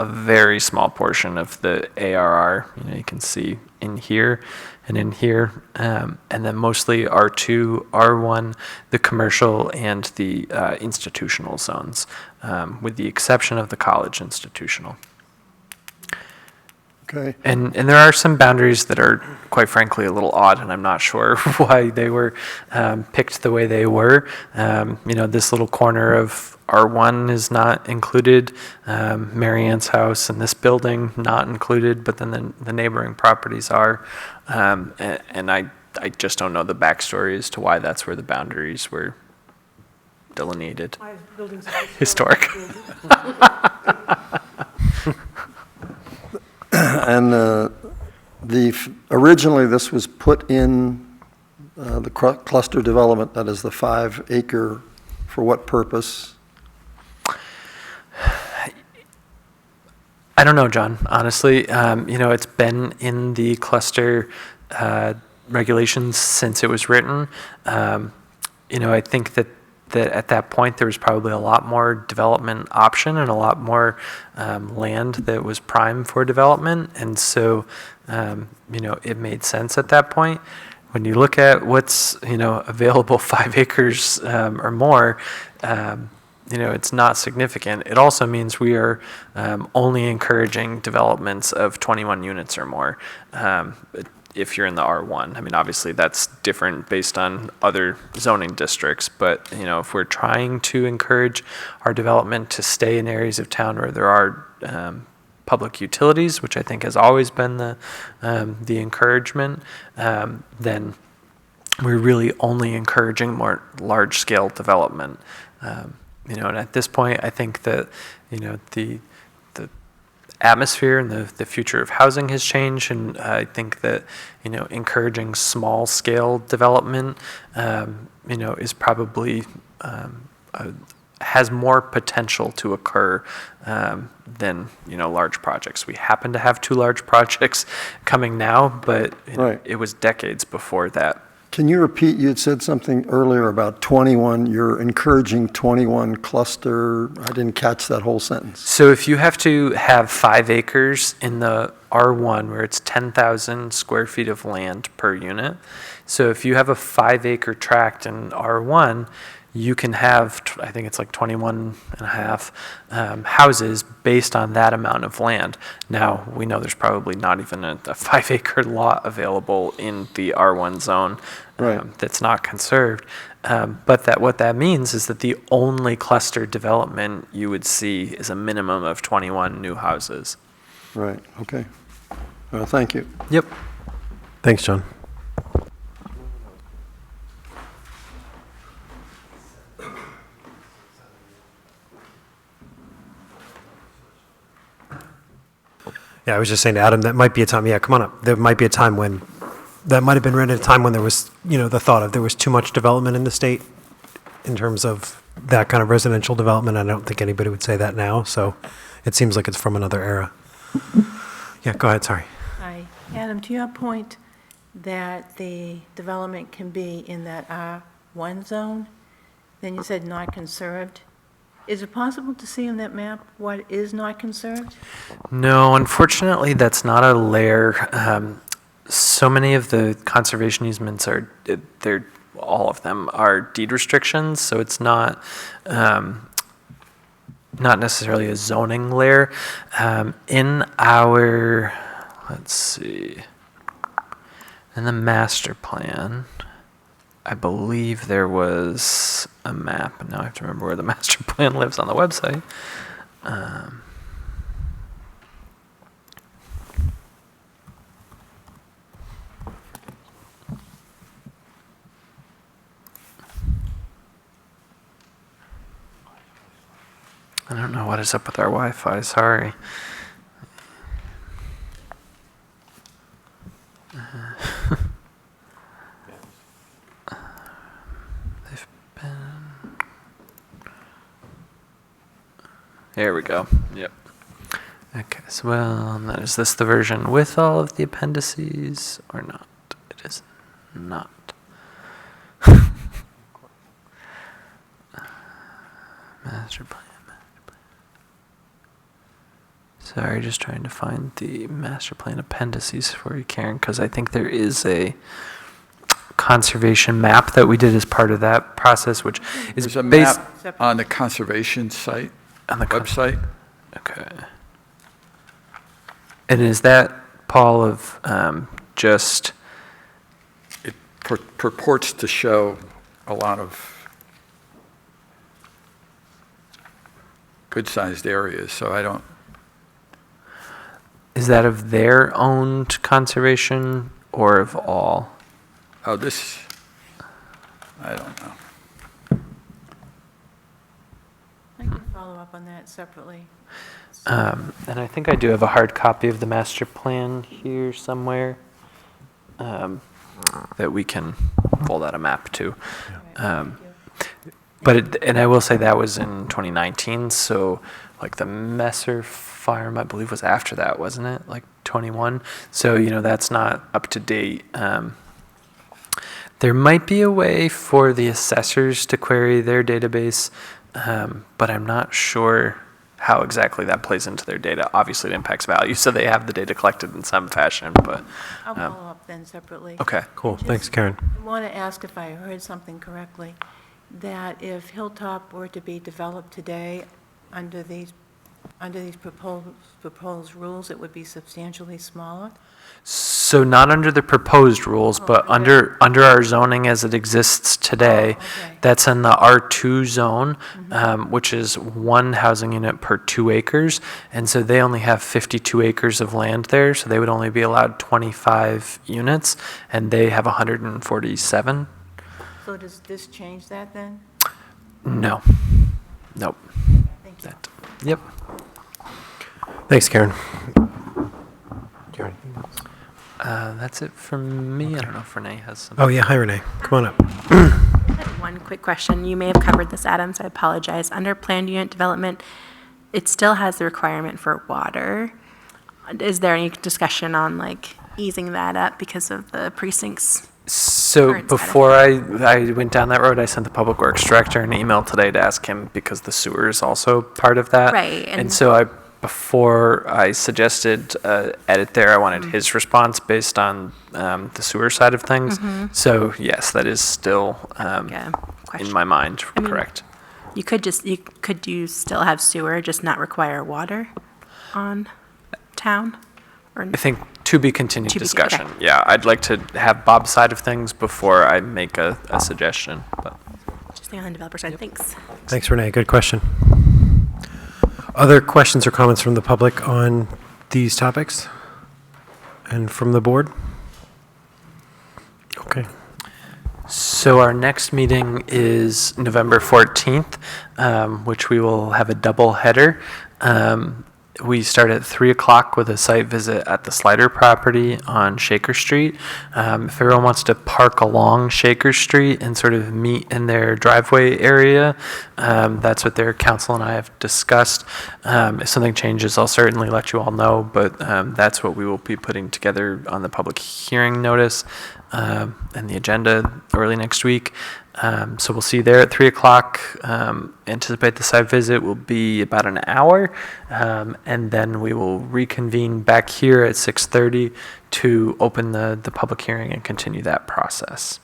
very small portion of the ARR. You can see in here and in here, and then mostly R2, R1, the commercial and the institutional zones, with the exception of the college institutional. Okay. And there are some boundaries that are, quite frankly, a little odd, and I'm not sure why they were picked the way they were. This little corner of R1 is not included, Mary Ann's house and this building not included, but then the neighboring properties are. And I just don't know the backstory as to why that's where the boundaries were delineated. Historic. And originally, this was put in the cluster development, that is the 5 acre, for what purpose? I don't know, John, honestly. It's been in the cluster regulations since it was written. I think that at that point there was probably a lot more development option and a lot more land that was prime for development, and so it made sense at that point. When you look at what's available 5 acres or more, it's not significant. It also means we are only encouraging developments of 21 units or more. If you're in the R1. I mean, obviously that's different based on other zoning districts, but if we're trying to encourage our development to stay in areas of town where there are public utilities, which I think has always been the encouragement, then we're really only encouraging more large-scale development. And at this point, I think that the atmosphere and the future of housing has changed, and I think that encouraging small scale development is probably has more potential to occur than large projects. We happen to have 2 large projects coming now, but Right. it was decades before that. Can you repeat, you had said something earlier about 21, you're encouraging 21 cluster, I didn't catch that whole sentence. So if you have to have 5 acres in the R1 where it's 10,000 square feet of land per unit, so if you have a 5 acre tract in R1, you can have, I think it's like 21 and a half houses based on that amount of land. Now, we know there's probably not even a 5-acre lot available in the R1 zone Right. that's not conserved. But what that means is that the only cluster development you would see is a minimum of 21 new houses. Right, okay. Thank you. Yep. Thanks, John. Yeah, I was just saying to Adam, that might be a time, yeah, come on up. There might be a time when, that might have been written at a time when there was, the thought of there was too much development in the state in terms of that kind of residential development. I don't think anybody would say that now, so it seems like it's from another era. Yeah, go ahead, sorry. Hi. Adam, to your point that the development can be in that R1 zone, then you said not conserved. Is it possible to see on that map what is not conserved? No, unfortunately, that's not a layer. So many of the conservation easements all of them are deed restrictions, so it's not necessarily a zoning layer. In our, let's see, in the master plan, I believe there was a map, and now I have to remember where the master plan lives on the website. I don't know what is up with our Wi-Fi, sorry. They've been... Here we go, yep. Okay, so is this the version with all of the appendices or not? It is not. Master plan. Sorry, just trying to find the master plan appendices for you, Karen, because I think there is a conservation map that we did as part of that process, which is There's a based map on the conservation site, on the website. Okay. And is that, Paul, of just... It purports to show a lot of good-sized areas, so I don't... Is that of their owned conservation or of all? Oh, this, I don't know. I can follow up on that separately. And I think I do have a hard copy of the master plan here somewhere that we can pull that a map to. And I will say that was in 2019, so like the Messer Farm, I believe, was after that, wasn't it? Like 21. So, that's not up to date. There might be a way for the assessors to query their database, but I'm not sure how exactly that plays into their data. Obviously, it impacts value, so they have the data collected in some fashion, but... I'll follow up then separately. Okay. Cool, thanks, Karen. I want to ask if I heard something correctly, that if Hilltop were to be developed today under these proposed rules, it would be substantially smaller? So not under the proposed rules, but under our zoning as it exists today. Okay. That's in the R2 zone, which is one housing unit per 2 acres. And so they only have 52 acres of land there, so they would only be allowed 25 units, and they have 147. So does this change that then? No. Nope. Thank you. Yep. Thanks, Karen. Karen. That's it from me. I don't know if Renee has something. Oh, yeah, hi, Renee. Come on up. One quick question. You may have covered this, Adam, so I apologize. Under planned unit development, it still has the requirement for water. Is there any discussion on easing that up because of the precincts? So before I went down that road, I sent the Public Works Director an email today to ask him, because the sewer is also part of that. Right. And so before I suggested edit there, I wanted his response based on the sewer side of things. So yes, that is still question. in my mind, I mean, correct. Could you still have sewer, just not require water on town? Or I think to be continued To be- discussion. okay. Yeah, I'd like to have Bob's side of things before I make a suggestion, but. just on the developer side? Thanks. Thanks, Renee. Good question. Other questions or comments from the public on these topics? And from the board? Okay. So our next meeting is November 14th, which we will have a double header. We start at 3 o'clock with a site visit at the Slider property on Shaker Street. If everyone wants to park along Shaker Street and sort of meet in their driveway area, that's what their council and I have discussed. If something changes, I'll certainly let you all know, but that's what we will be putting together on the public hearing notice and the agenda early next week. So we'll see you there at 3 o'clock. Anticipate the site visit will be about an hour, and then we will reconvene back here at 6:30 to open the public hearing and continue that process.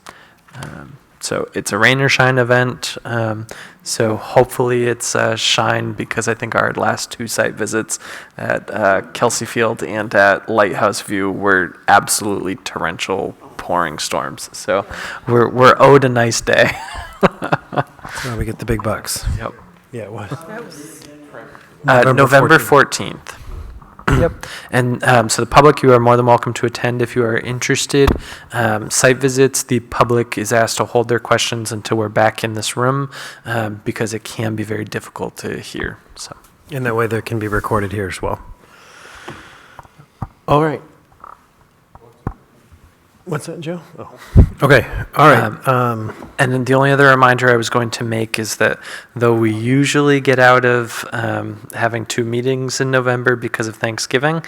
So it's a rain or shine event. So hopefully it's shine, because I think our last 2 site visits at Kelsey Field and at Lighthouse View were absolutely torrential pouring storms. So we're owed a nice day. That's why we get the big bucks. Yep. Yeah, what? November 14th. Yep. And so the public, you are more than welcome to attend if you are interested. Site visits, the public is asked to hold their questions until we're back in this room, because it can be very difficult to hear. So. And that way they can be recorded here as well. All right. What's that, Joe? Oh. Okay, all right. And then the only other reminder I was going to make is that though we usually get out of having 2 meetings in November because of Thanksgiving,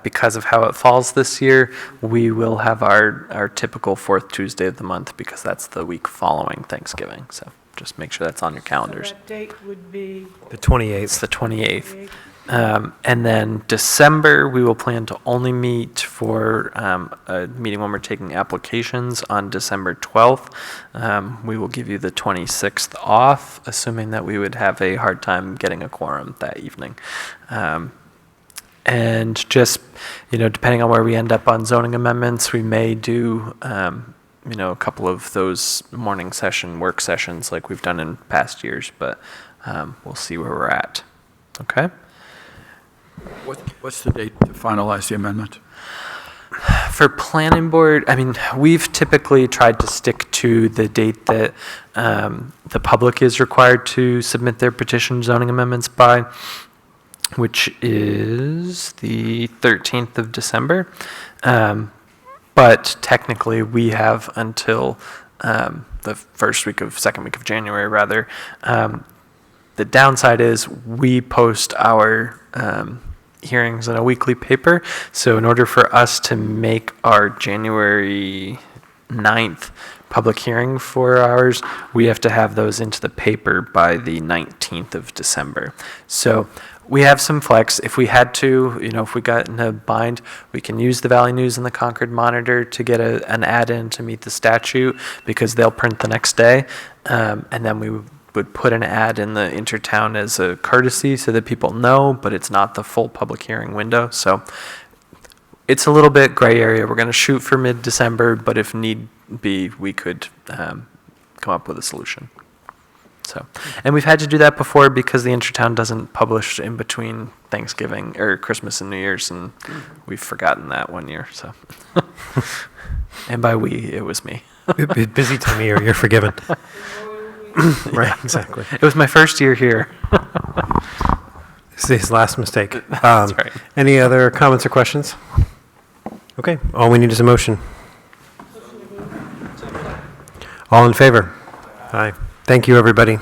because of how it falls this year, we will have our typical 4th Tuesday of the month, because that's the week following Thanksgiving. So just make sure that's on your calendars. So that date would be? The 28th. It's the 28th. And then December, we will plan to only meet for a meeting when we're taking applications on December 12th. We will give you the 26th off, assuming that we would have a hard time getting a quorum that evening. And just, depending on where we end up on zoning amendments, we may do, a couple of those morning session work sessions like we've done in past years, but we'll see where we're at. Okay? What's the date to finalize the amendment? For planning board, we've typically tried to stick to the date that the public is required to submit their petition zoning amendments by, which is the 13th of December. But technically, we have until the second week of January, rather. The downside is we post our hearings in a weekly paper. So in order for us to make our January 9th public hearing for ours, we have to have those into the paper by the 19th of December. So we have some flex. If we had to, if we got in a bind, we can use the Valley News and the Concord Monitor to get an add-in to meet the statute, because they'll print the next day. And then we would put an ad in the Intertown as a courtesy so that people know, but it's not the full public hearing window. So it's a little bit gray area. We're going to shoot for mid-December, but if need be, we could come up with a solution. So, and we've had to do that before because the Intertown doesn't publish in between Thanksgiving or Christmas and New Year's, and we've forgotten that one year. So, and by we, it was me. Busy time of year, you're forgiven. Right, exactly. It was my first year here. This is his last mistake. That's right. Any other comments or questions? Okay, all we need is a motion. All in favor? Aye. Thank you, everybody.